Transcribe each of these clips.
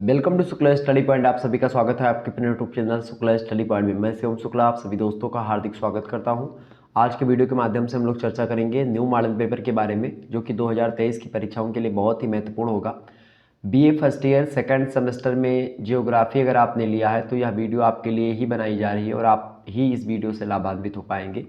Welcome to Shukla study point. आप सभी का स्वागत है आपके अपने YouTube channel Shukla study point में। मैं शिवम शुक्ला आप सभी दोस्तों का हार्दिक स्वागत करता हूं। आज के वीडियो के माध्यम से हम लोग चर्चा करेंगे न्यू मॉडल पेपर के बारे में, जो कि 2023 की परीक्षाओं के लिए बहुत ही महत्वपूर्ण होगा। BA first year second semester में जियोग्राफी अगर आपने लिया है तो यह वीडियो आपके लिए ही बनाई जा रही है और आप ही इस वीडियो से लाभान्वित हो पाएंगे।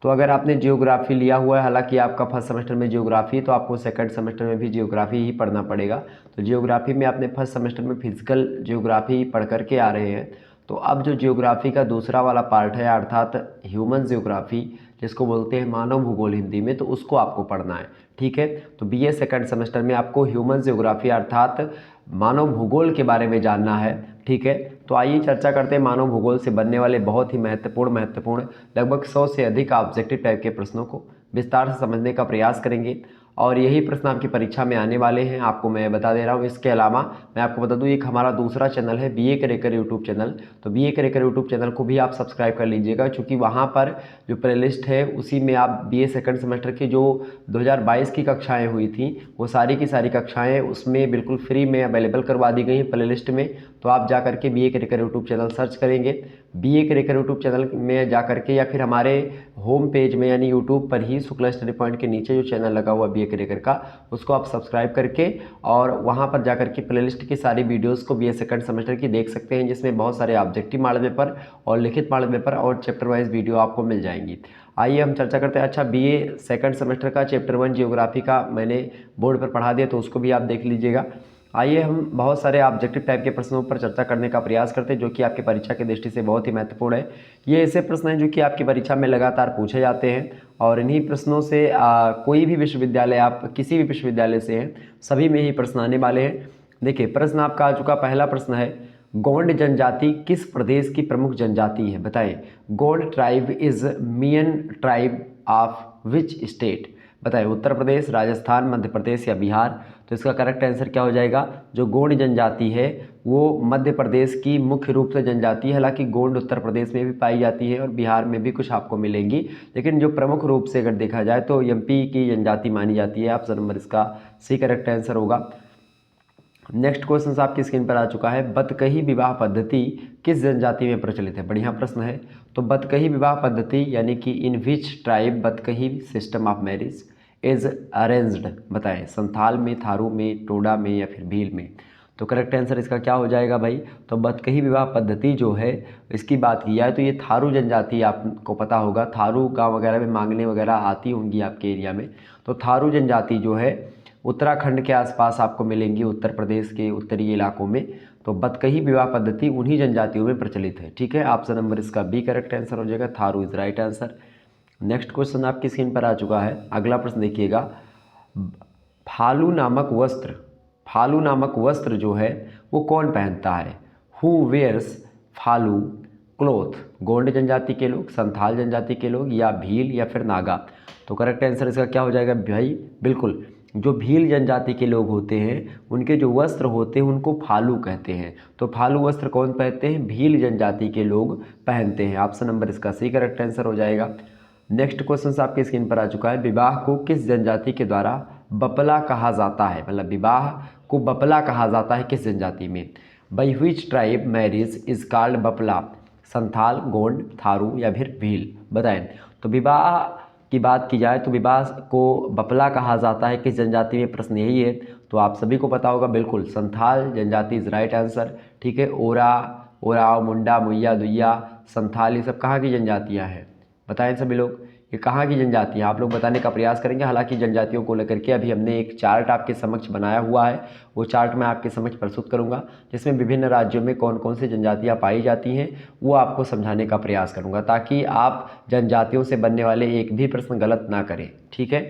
तो अगर आपने जियोग्राफी लिया हुआ है, हालांकि आपका फर्स्ट सेमेस्टर में जियोग्राफी है, तो आपको सेकंड सेमेस्टर में भी जियोग्राफी ही पढ़ना पड़ेगा। तो जियोग्राफी में आपने फर्स्ट सेमेस्टर में फिजिकल जियोग्राफी पढ़ करके आ रहे हैं, तो अब जो जियोग्राफी का दूसरा वाला पार्ट है अर्थात ह्यूमन जियोग्राफी, जिसको बोलते हैं मानव भूगोल हिंदी में, तो उसको आपको पढ़ना है। ठीक है, तो बीए सेकंड सेमेस्टर में आपको ह्यूमन जियोग्राफी अर्थात मानव भूगोल के बारे में जानना है। ठीक है, तो आइए चर्चा करते हैं मानव भूगोल से बनने वाले बहुत ही महत्वपूर्ण लगभग 100 से अधिक ऑब्जेक्टिव टाइप के प्रश्नों को विस्तार से समझने का प्रयास करेंगे और यही प्रश्न आपकी परीक्षा में आने वाले हैं, आपको मैं बता दे रहा हूँ। इसके अलावा मैं आपको बता दूँ, एक हमारा दूसरा चैनल है बीए करेकर यूट्यूब चैनल, तो बीए करेकर यूट्यूब चैनल को भी आप सब्सक्राइब कर लीजिएगा, क्योंकि वहाँ पर जो प्लेलिस्ट है उसी में आप बीए सेकंड सेमेस्टर की जो 2022 की कक्षाएँ हुई थी वो सारी की सारी कक्षाएँ उसमें बिल्कुल फ्री में अवेलेबल करवा दी गई हैं प्लेलिस्ट में। तो आप जा करके BA Karekar YouTube channel search करेंगे, बीए करेकर यूट्यूब चैनल में जा करके, या फिर हमारे होम पेज में यानी यूट्यूब पर ही शुक्ला स्टडी पॉइंट के नीचे जो चैनल लगा हुआ बीए करेकर का, उसको आप सब्सक्राइब करके और वहाँ पर जा करके प्लेलिस्ट की सारी वीडियोस को बीए सेकंड सेमेस्टर की देख सकते हैं, जिसमें बहुत सारे ऑब्जेक्टिव मॉडल पेपर और लिखित मॉडल पेपर और चैप्टर वाइज वीडियो आपको मिल जाएंगी। आइए हम चर्चा करते हैं। अच्छा, बीए सेकंड सेमेस्टर का चैप्टर 1 जियोग्राफी का मैंने बोर्ड पर पढ़ा दिया, तो उसको भी आप देख लीजिएगा। आइए हम बहुत सारे ऑब्जेक्टिव टाइप के प्रश्नों पर चर्चा करने का प्रयास करते हैं, जो कि आपकी परीक्षा की दृष्टि से बहुत ही महत्वपूर्ण है। ये ऐसे प्रश्न हैं जो कि आपकी परीक्षा में लगातार पूछे जाते हैं और इन्हीं प्रश्नों से कोई भी विश्वविद्यालय, आप किसी भी विश्वविद्यालय से हैं, सभी में ही प्रश्न आने वाले हैं। देखिए, प्रश्न आपका आ चुका। पहला प्रश्न है, गोंड जनजाति किस प्रदेश की प्रमुख जनजाति है? बताएं। Gond tribe is main tribe of which state? बताएं, उत्तर प्रदेश, राजस्थान, मध्य प्रदेश या बिहार? तो इसका करेक्ट आंसर क्या हो जाएगा? जो गोंड जनजाति है वो मध्य प्रदेश की मुख्य रूप से जनजाति है। हालांकि गोंड उत्तर प्रदेश में भी पाई जाती है और बिहार में भी कुछ आपको मिलेंगी, लेकिन जो प्रमुख रूप से अगर देखा जाए तो एमपी की जनजाति मानी जाती है। ऑप्शन नंबर इसका सी करेक्ट आंसर होगा। नेक्स्ट क्वेश्चन आपकी स्क्रीन पर आ चुका है, बतकही विवाह पद्धति किस जनजाति में प्रचलित है? बढ़िया प्रश्न है। तो बतकही विवाह पद्धति यानी कि इन विच ट्राइब बतकही system of marriage is arranged? बताएं, संथाल में, थारू में, टोडा में या फिर भील में? तो करेक्ट आंसर इसका क्या हो जाएगा भाई? तो बतकही विवाह पद्धति जो है इसकी बात की जाए तो ये थारू जनजाति, आपको पता होगा थारू गाँव वगैरह में मांगने वगैरह आती होंगी आपके एरिया में। तो थारू जनजाति जो है उत्तराखंड के आसपास आपको मिलेंगी, उत्तर प्रदेश के उत्तरी इलाकों में। तो बतकही विवाह पद्धति उन्हीं जनजातियों में प्रचलित है। ठीक है, ऑप्शन नंबर इसका बी करेक्ट आंसर हो जाएगा, Tharu is right answer. Next question आपकी स्क्रीन पर आ चुका है। अगला प्रश्न देखिएगा, फालू नामक वस्त्र, फालू नामक वस्त्र जो है वो कौन पहनता है? हु वेयर्स फालू क्लोथ? गोंड जनजाति के लोग, संथाल जनजाति के लोग या भील या फिर नागा? तो करेक्ट आंसर इसका क्या हो जाएगा भाई? बिल्कुल, जो भील जनजाति के लोग होते हैं उनके जो वस्त्र होते हैं उनको फालू कहते हैं। तो फालू वस्त्र कौन पहनते हैं? भील जनजाति के लोग पहनते हैं। ऑप्शन नंबर इसका सी करेक्ट आंसर हो जाएगा। नेक्स्ट क्वेश्चन आपकी स्क्रीन पर आ चुका है, विवाह को किस जनजाति के द्वारा बपला कहा जाता है? मतलब विवाह को बपला कहा जाता है किस जनजाति में? By which tribe marriage is called Bapla? Santhal, Gond, Tharu या फिर भील? बताएं। तो विवाह की बात की जाए तो विवाह को बपला कहा जाता है किस जनजाति में? प्रश्न यही है, तो आप सभी को पता होगा, बिल्कुल संथाल जनजाति इज राइट आंसर। ठीक है, ओरा, ओराव, मुंडा, मुइया, दुइया, संथाल, ये सब कहाँ की जनजातियाँ हैं? बताएं सभी लोग, ये कहाँ की जनजातियाँ? आप लोग बताने का प्रयास करेंगे। हालांकि जनजातियों को लेकर के अभी हमने एक चार्ट आपके समक्ष बनाया हुआ है, वो चार्ट मैं आपके समक्ष प्रस्तुत करूंगा, जिसमें विभिन्न राज्यों में कौन कौन सी जनजातियाँ पाई जाती हैं वो आपको समझाने का प्रयास करूंगा, ताकि आप जनजातियों से बनने वाले एक भी प्रश्न गलत ना करें। ठीक है,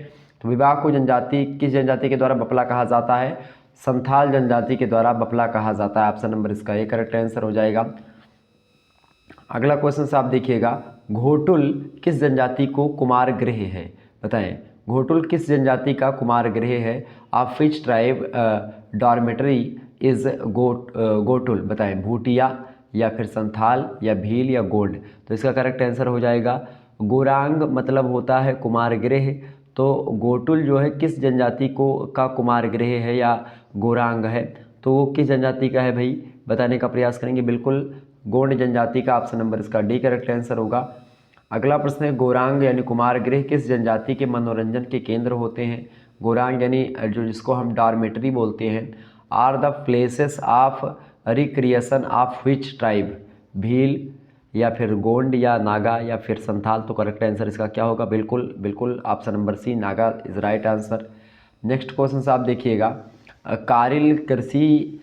तो विवाह को जनजाति किस जनजाति के द्वारा बपला कहा जाता है? संथाल जनजाति के द्वारा बपला कहा जाता है। ऑप्शन नंबर इसका एक करेक्ट आंसर हो जाएगा। अगला क्वेश्चन आप देखिएगा, घोटुल किस जनजाति को कुमार गृह है? बताएं, घोटुल किस जनजाति का कुमार गृह है? Of which tribe dormitory is Ghotul? बताएं, भूटिया या फिर संथाल या भील या गोंड? तो इसका करेक्ट आंसर हो जाएगा गोरांग, मतलब होता है कुमार गृह। तो गोटुल जो है किस जनजाति को का कुमार गृह है या गोरांग है? तो वो किस जनजाति का है भाई, बताने का प्रयास करेंगे। बिल्कुल गोंड जनजाति का, ऑप्शन नंबर इसका डी करेक्ट आंसर होगा। अगला प्रश्न है, गौरांग यानी कुमार गृह किस जनजाति के मनोरंजन के केंद्र होते हैं। गौरांग यानी जो जिसको हम डॉर्मेटरी बोलते हैं। Are the places of recreation of which tribe, Bhil या फिर गोंड या नागा या फिर संथाल। तो करेक्ट आंसर इसका क्या होगा, बिल्कुल बिल्कुल option number C Naga is right answer. Next question से आप देखिएगा, कारिल कृषि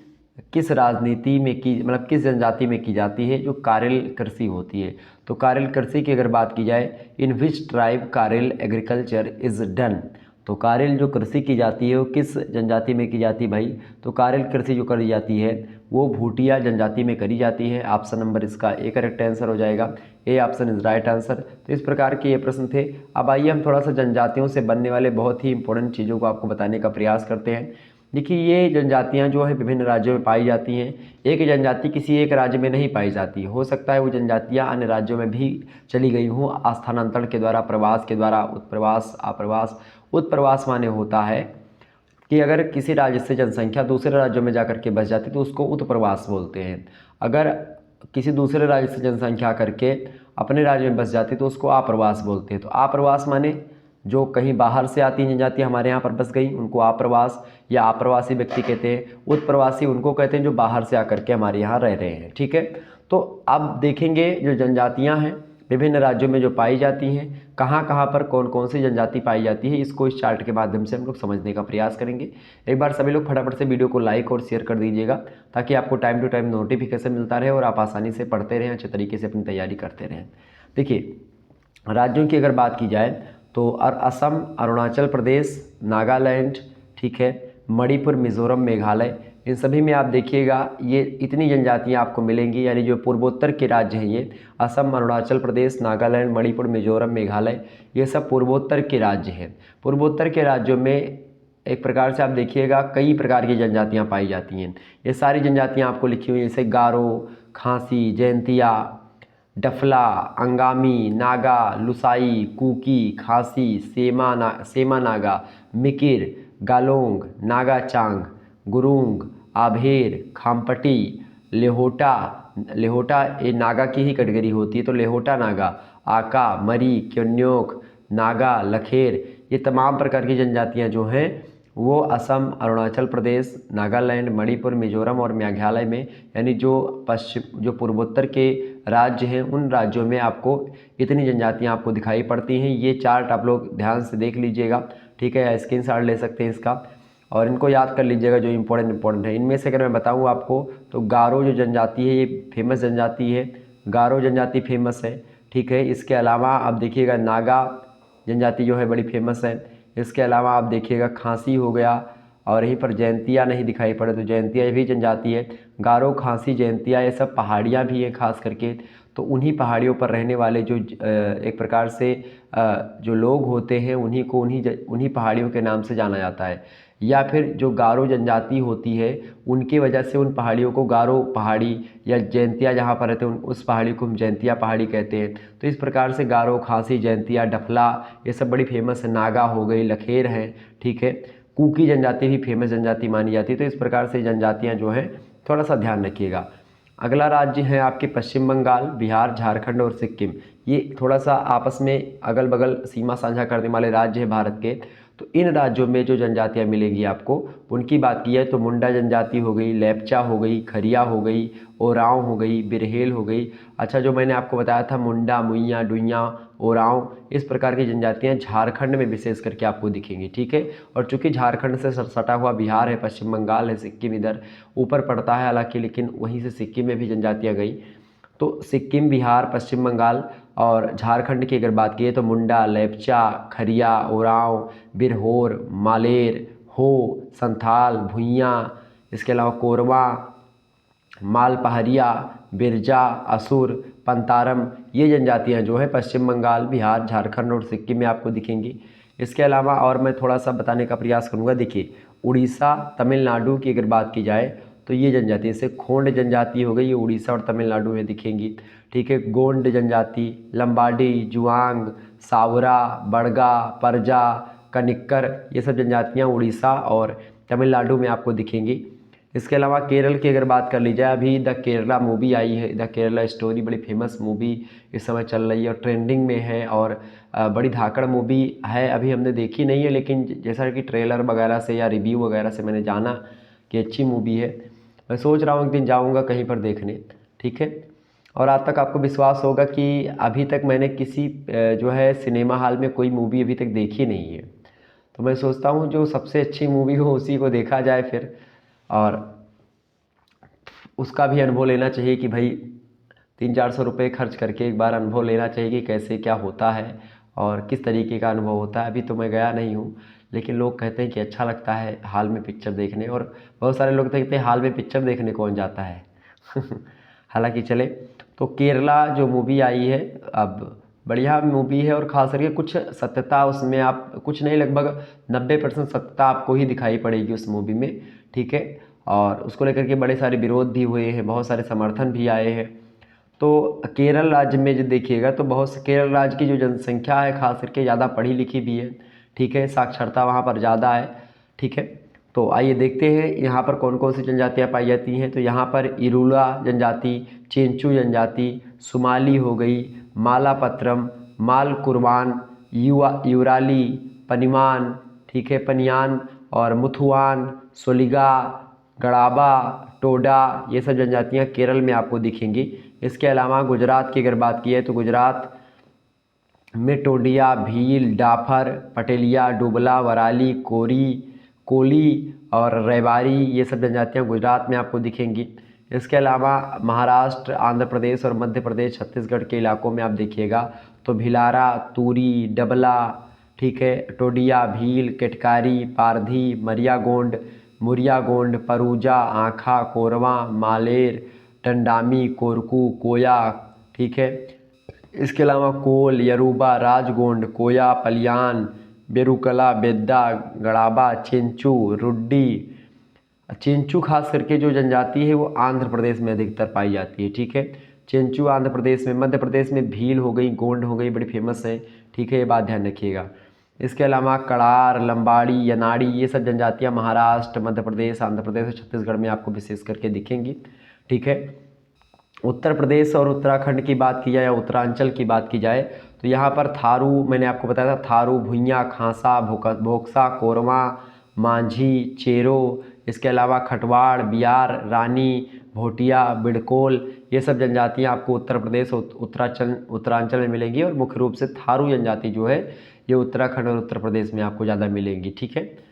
किस राजनीति में की, मतलब किस जनजाति में की जाती है जो कारिल कृषि होती है। तो कारिल कृषि की अगर बात की जाए, इन विच ट्राइब कारिल एग्रीकल्चर इज डन। तो कारिल जो कृषि की जाती है वो किस जनजाति में की जाती है भाई, तो कारिल कृषि जो करी जाती है वो भूटिया जनजाति में करी जाती है। ऑप्शन नंबर इसका ए करेक्ट आंसर हो जाएगा, A option is right answer. तो इस प्रकार के ये प्रश्न थे। अब आइए हम थोड़ा सा जनजातियों से बनने वाले बहुत ही इंपॉर्टेंट चीज़ों को आपको बताने का प्रयास करते हैं। देखिए ये जनजातियां जो है विभिन्न राज्यों में पाई जाती हैं। एक जनजाति किसी एक राज्य में नहीं पाई जाती, हो सकता है वो जनजातियां अन्य राज्यों में भी चली गई हों स्थानांतरण के द्वारा, प्रवास के द्वारा, उत्प्रवास आप्रवास। उत्प्रवास माने होता है कि अगर किसी राज्य से जनसंख्या दूसरे राज्यों में जाकर के बस जाती तो उसको उत्प्रवास बोलते हैं। अगर किसी दूसरे राज्य से जनसंख्या करके अपने राज्य में बस जाती तो उसको आप्रवास बोलते हैं। तो आप्रवास माने जो कहीं बाहर से आती जनजाति हमारे यहाँ पर बस गई उनको आप्रवास या आप्रवासी व्यक्ति कहते हैं। उत्प्रवासी उनको कहते हैं जो बाहर से आकर के हमारे यहाँ रह रहे हैं, ठीक है। तो अब देखेंगे जो जनजातियाँ हैं विभिन्न राज्यों में जो पाई जाती हैं, कहाँ कहाँ पर कौन कौन सी जनजाति पाई जाती है, इसको इस चार्ट के माध्यम से हम लोग समझने का प्रयास करेंगे। एक बार सभी लोग फटाफट से वीडियो को लाइक और शेयर कर दीजिएगा ताकि आपको टाइम टू टाइम नोटिफिकेशन मिलता रहे और आप आसानी से पढ़ते रहें, अच्छे तरीके से अपनी तैयारी करते रहें। देखिए राज्यों की अगर बात की जाए तो असम, अरुणाचल प्रदेश, नागालैंड, ठीक है, मणिपुर, मिज़ोरम, मेघालय, इन सभी में आप देखिएगा ये इतनी जनजातियां आपको मिलेंगी। यानी जो पूर्वोत्तर के राज्य हैं ये असम, अरुणाचल प्रदेश, नागालैंड, मणिपुर, मिज़ोरम, मेघालय, ये सब पूर्वोत्तर के राज्य हैं। पूर्वोत्तर के राज्यों में एक प्रकार से आप देखिएगा कई प्रकार की जनजातियाँ पाई जाती हैं। ये सारी जनजातियाँ आपको लिखी हुई हैं जैसे गारो, खासी, जैंतिया, डफला, अंगामी, नागा, लुसाई, कुकी, खासी, सेमा नागा, मिकिर, गालोंग, नागा चांग, गुरुंग, आभेर, खामपटी, लेहोटा। लेहोटा ये नागा की ही कैटेगरी होती है, तो लेहोटा नागा, आका, मरी, क्योन्योक, नागा, लखेर, ये तमाम प्रकार की जनजातियां जो हैं वो असम, अरुणाचल प्रदेश, नागालैंड, मणिपुर, मिजोरम और मेघालय में, यानी जो पूर्वोत्तर के राज्य हैं उन राज्यों में आपको इतनी जनजातियां आपको दिखाई पड़ती हैं। ये चार्ट आप लोग ध्यान से देख लीजिएगा, ठीक है, या स्क्रीनशॉट ले सकते हैं इसका और इनको याद कर लीजिएगा जो इंपॉर्टेंट है। इनमें से अगर मैं बताऊँ आपको तो गारो जो जनजाति है ये फेमस जनजाति है, गारो जनजाति फेमस है, ठीक है। इसके अलावा आप देखिएगा नागा जनजाति जो है बड़ी फेमस है। इसके अलावा आप देखिएगा खांसी हो गया और यहीं पर जयंतिया नहीं दिखाई पड़े तो जयंतिया भी जनजाति है। गारो, खांसी, जयंतिया ये सब पहाड़ियाँ भी हैं खास करके, तो उन्हीं पहाड़ियों पर रहने वाले जो एक प्रकार से जो लोग होते हैं उन्हीं को उन्हीं पहाड़ियों के नाम से जाना जाता है। या फिर जो गारो जनजाति होती है उनकी वजह से उन पहाड़ियों को गारो पहाड़ी या जयंतिया जहाँ पर रहते हैं उस पहाड़ी को हम जयंतिया पहाड़ी कहते हैं। तो इस प्रकार से गारो, खांसी, जयंतिया, डफला ये सब बड़ी फेमस है। नागा हो गई, लखेर हैं, ठीक है। कुकी जनजाति भी फेमस जनजाति मानी जाती है। तो इस प्रकार से जनजातियाँ जो हैं थोड़ा सा ध्यान रखिएगा। अगला राज्य है आपके पश्चिम बंगाल, बिहार, झारखंड और सिक्किम। ये थोड़ा सा आपस में अगल बगल सीमा साझा करने वाले राज्य हैं भारत के। तो इन राज्यों में जो जनजातियाँ मिलेंगी आपको उनकी बात की है तो मुंडा जनजाति हो गई, लेपचा हो गई, खरिया हो गई, ओरांव हो गई, बिरहेल हो गई। अच्छा जो मैंने आपको बताया था मुंडा, मुइयाँ, डुइयाँ, ओरांव, इस प्रकार की जनजातियाँ झारखंड में विशेष करके आपको दिखेंगी, ठीक है। और चूंकि झारखंड से सटा हुआ बिहार है, पश्चिम बंगाल है, सिक्किम इधर ऊपर पड़ता है हालांकि, लेकिन वहीं से सिक्किम में भी जनजातियाँ गई। तो सिक्किम, बिहार, पश्चिम बंगाल और झारखंड की अगर बात की तो मुंडा, लेपचा, खरिया, ओरांव, बिरहोर, मालेर, हो, संथाल, भुइयाँ, इसके अलावा कोरवा, मालपहरिया, बिरजा, असुर, पंतारम, ये जनजातियां जो है पश्चिम बंगाल, बिहार, झारखंड और सिक्किम में आपको दिखेंगी। इसके अलावा और मैं थोड़ा सा बताने का प्रयास करूँगा। देखिए उड़ीसा, तमिलनाडु की अगर बात की जाए तो ये जनजाति जैसे खोंड जनजाति हो गई, ये उड़ीसा और तमिलनाडु में दिखेंगी, ठीक है। गोंड जनजाति, लंबाडी, जुआंग, सावरा, बड़गा, परजा, कनिक्कर, ये सब जनजातियाँ उड़ीसा और तमिलनाडु में आपको दिखेंगी। इसके अलावा केरल की अगर बात कर ली जाए, अभी द केरला मूवी आई है, द केरला स्टोरी बड़ी फेमस मूवी इस समय चल रही है और ट्रेंडिंग में है और बड़ी धाकड़ मूवी है। अभी हमने देखी नहीं है, लेकिन जैसा कि ट्रेलर वगैरह से या रिव्यू वगैरह से मैंने जाना कि अच्छी मूवी है। मैं सोच रहा हूँ एक दिन जाऊँगा कहीं पर देखने, ठीक है। और आज तक आपको विश्वास होगा कि अभी तक मैंने किसी जो है सिनेमा हॉल में कोई मूवी अभी तक देखी नहीं है। तो मैं सोचता हूँ जो सबसे अच्छी मूवी हो उसी को देखा जाए फिर, और उसका भी अनुभव लेना चाहिए कि भाई 300-400 रुपये खर्च करके एक बार अनुभव लेना चाहिए कि कैसे क्या होता है और किस तरीके का अनुभव होता है। अभी तो मैं गया नहीं हूँ, लेकिन लोग कहते हैं कि अच्छा लगता है हॉल में पिक्चर देखने, और बहुत सारे लोग कहते हैं हॉल में पिक्चर देखने कौन जाता है। हालांकि चले, तो केरला जो मूवी आई है अब बढ़िया मूवी है, और ख़ास करके कुछ सत्यता उसमें आप कुछ नहीं, लगभग 90% सत्यता आपको ही दिखाई पड़ेगी उस मूवी में, ठीक है। और उसको लेकर के बड़े सारे विरोध भी हुए हैं, बहुत सारे समर्थन भी आए हैं। तो केरल राज्य में जो देखिएगा तो केरल राज्य की जो जनसंख्या है खास करके ज़्यादा पढ़ी लिखी भी है, ठीक है, साक्षरता वहाँ पर ज़्यादा है, ठीक है। तो आइए देखते हैं यहाँ पर कौन कौन सी जनजातियाँ पाई जाती हैं। तो यहाँ पर इरूला जनजाति, चेंचू जनजाति, सुमाली हो गई, मालापत्रम, माल कुर्बान, यूराली, पनिमान, ठीक है, पनियान और मुथुआन, सोलिगा, गड़ाबा, टोडा, ये सब जनजातियाँ केरल में आपको दिखेंगी। इसके अलावा गुजरात की अगर बात की है तो गुजरात में टोडिया, भील, डाफर, पटेलिया, डुबला, वराली, कोली और रैबारी, ये सब जनजातियाँ गुजरात में आपको दिखेंगी। इसके अलावा महाराष्ट्र, आंध्र प्रदेश और मध्य प्रदेश, छत्तीसगढ़ के इलाकों में आप देखिएगा तो भिलारा, तूरी, डबला, ठीक है, टोडिया, भील, केटकारी, पारधी, मुरिया गोंड, परूजा, आँखा, कोरवा, मालेर, टंडामी, कोरकू, कोया, ठीक है। इसके अलावा कोल, यरूबा, राजगोंड, कोया, पलियान, बेरुकला, बेद्दा, गड़ाबा, चेंचू, रुड्डी। चेंचू खास करके जो जनजाति है वो आंध्र प्रदेश में अधिकतर पाई जाती है, ठीक है। चेंचू आंध्र प्रदेश में, मध्य प्रदेश में भील हो गई, गोंड हो गई, बड़ी फेमस है, ठीक है, ये बात ध्यान रखिएगा। इसके अलावा कड़ार, लंबाड़ी, यनाड़ी, ये सब जनजातियाँ महाराष्ट्र, मध्य प्रदेश, आंध्र प्रदेश और छत्तीसगढ़ में आपको विशेष करके दिखेंगी, ठीक है। उत्तर प्रदेश और उत्तराखंड की बात की जाए या उत्तरांचल की बात की जाए तो यहाँ पर थारू, मैंने आपको बताया था, थारू, भुइयाँ, खांसा, भोक्सा, कोरवा, मांझी, चेरो, इसके अलावा खटवाड़, बियार, रानी, भोटिया, बिड़कोल, ये सब जनजातियाँ आपको उत्तर प्रदेश और उत्तरांचल में मिलेंगी, और मुख्य रूप से थारू जनजाति जो है ये उत्तराखंड और उत्तर प्रदेश में आपको ज़्यादा मिलेंगी, ठीक है।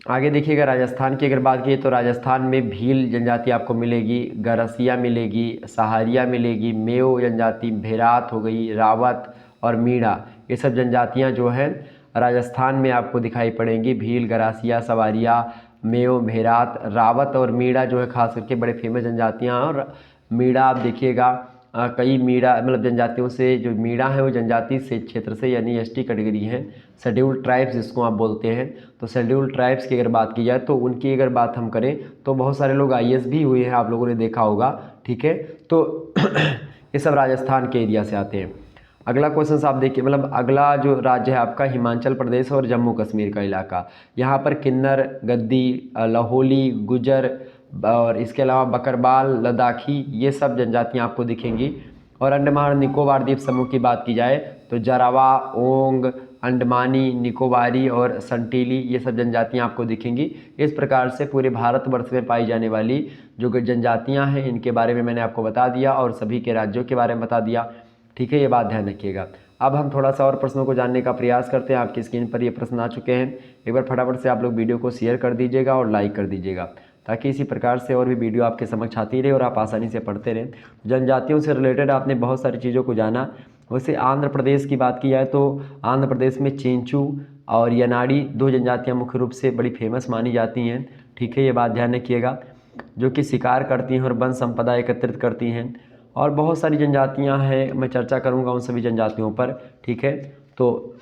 आगे देखिएगा राजस्थान की अगर बात की तो राजस्थान में भील जनजाति आपको मिलेगी, गरसिया मिलेगी, सहारिया मिलेगी, मेयो जनजाति, भेरात हो गई, रावत और मीणा, ये सब जनजातियां जो हैं राजस्थान में आपको दिखाई पड़ेंगी। भील, गरासिया, सवारिया, मेयो, भेरात, रावत और मीणा जो है खास करके बड़े फेमस जनजातियाँ। और मीणा आप देखिएगा कई मीणा मतलब जनजातियों से, जो मीणा है वो जनजाति से क्षेत्र से यानी एसटी कैटेगरी है, शेड्यूल्ड ट्राइब्स जिसको आप बोलते हैं। तो शेड्यूल्ड ट्राइब्स की अगर बात की जाए तो उनकी अगर बात हम करें तो बहुत सारे लोग आईएएस भी हुए हैं, आप लोगों ने देखा होगा, ठीक है। तो ये सब राजस्थान के एरिया से आते हैं। अगला क्वेश्चन आप देखिए, मतलब अगला जो राज्य है आपका हिमाचल प्रदेश और जम्मू कश्मीर का इलाका। यहाँ पर किन्नर, गद्दी, लाहौली, गुजर और इसके अलावा बकरवाल, लद्दाखी, ये सब जनजातियाँ आपको दिखेंगी। और अंडमान निकोबार द्वीप समूह की बात की जाए तो जारावा, ओंग, अंडमानी, निकोबारी और संटीली, ये सब जनजातियाँ आपको दिखेंगी। इस प्रकार से पूरे भारतवर्ष में पाई जाने वाली जो जनजातियाँ हैं इनके बारे में मैंने आपको बता दिया और सभी के राज्यों के बारे में बता दिया, ठीक है, ये बात ध्यान रखिएगा। अब हम थोड़ा सा और प्रश्नों को जानने का प्रयास करते हैं। आपकी स्क्रीन पर ये प्रश्न आ चुके हैं, एक बार फटाफट से आप लोग वीडियो को शेयर कर दीजिएगा और लाइक कर दीजिएगा ताकि इसी प्रकार से और भी वीडियो आपके समक्ष आती रहे और आप आसानी से पढ़ते रहें। जनजातियों से रिलेटेड आपने बहुत सारी चीज़ों को जाना। वैसे आंध्र प्रदेश की बात की जाए तो आंध्र प्रदेश में चेंचू और यनाड़ी दो जनजातियाँ मुख्य रूप से बड़ी फेमस मानी जाती हैं, ठीक है, ये बात ध्यान रखिएगा, जो कि शिकार करती हैं और वन संपदा एकत्रित करती हैं। और बहुत सारी जनजातियां हैं, मैं चर्चा करूंगा उन सभी जनजातियों पर, ठीक है। तो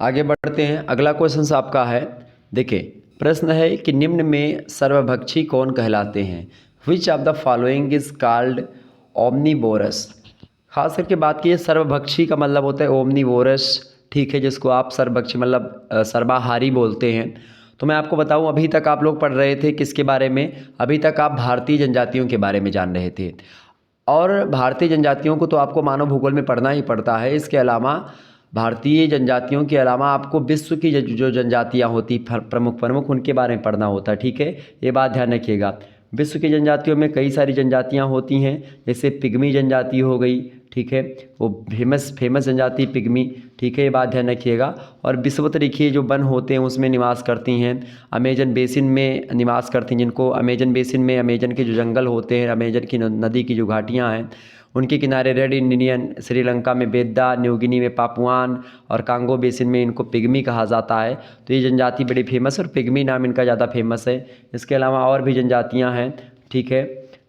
आगे बढ़ते हैं। अगला क्वेश्चन आपका है, देखिए प्रश्न है कि निम्न में सर्वभक्षी कौन कहलाते हैं? विच of the following is called omnivorous? खास करके बात की है सर्वभक्षी का मतलब होता है ओमनीवोरस, ठीक है, जिसको आप सर्वभक्षी मतलब सर्वाहारी बोलते हैं। तो मैं आपको बताऊं, अभी तक आप लोग पढ़ रहे थे किसके बारे में? अभी तक आप भारतीय जनजातियों के बारे में जान रहे थे। और भारतीय जनजातियों को तो आपको मानव भूगोल में पढ़ना ही पड़ता है। इसके अलावा भारतीय जनजातियों के अलावा आपको विश्व की जो जनजातियाँ होती प्रमुख प्रमुख उनके बारे में पढ़ना होता है, ठीक है, ये बात ध्यान रखिएगा। विश्व की जनजातियों में कई सारी जनजातियाँ होती हैं, जैसे पिग्मी जनजाति हो गई, ठीक है, वो फेमस जनजाति पिग्मी, ठीक है, ये बात ध्यान रखिएगा। और विषुवत-रेखीय जो वन होते हैं उसमें निवास करती हैं, अमेजन बेसिन में निवास करती हैं, जिनको अमेजन बेसिन में अमेजन के जो जंगल होते हैं, अमेजन की नदी की जो घाटियाँ हैं उनके किनारे रेड इंडियन, श्रीलंका में बेद्दा, न्यू गिनी में पापुआन और कांगो बेसिन में इनको पिग्मी कहा जाता है। तो ये जनजाति बड़ी फेमस है और पिग्मी नाम इनका ज़्यादा फेमस है। इसके अलावा और भी जनजातियाँ हैं, ठीक है,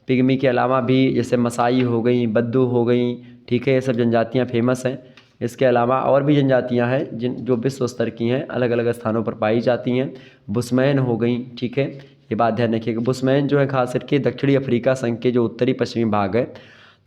पिग्मी के अलावा भी जैसे मसाई हो गई, बद्दू हो गई, ठीक है, ये सब जनजातियाँ फेमस हैं। इसके अलावा और भी जनजातियाँ हैं जो विश्व स्तर की हैं, अलग अलग स्थानों पर पाई जाती हैं। बुशमैन हो गई, ठीक है, ये बात ध्यान रखिएगा। बुशमैन जो है खास करके दक्षिणी अफ्रीका संघ के जो उत्तरी पश्चिमी भाग है,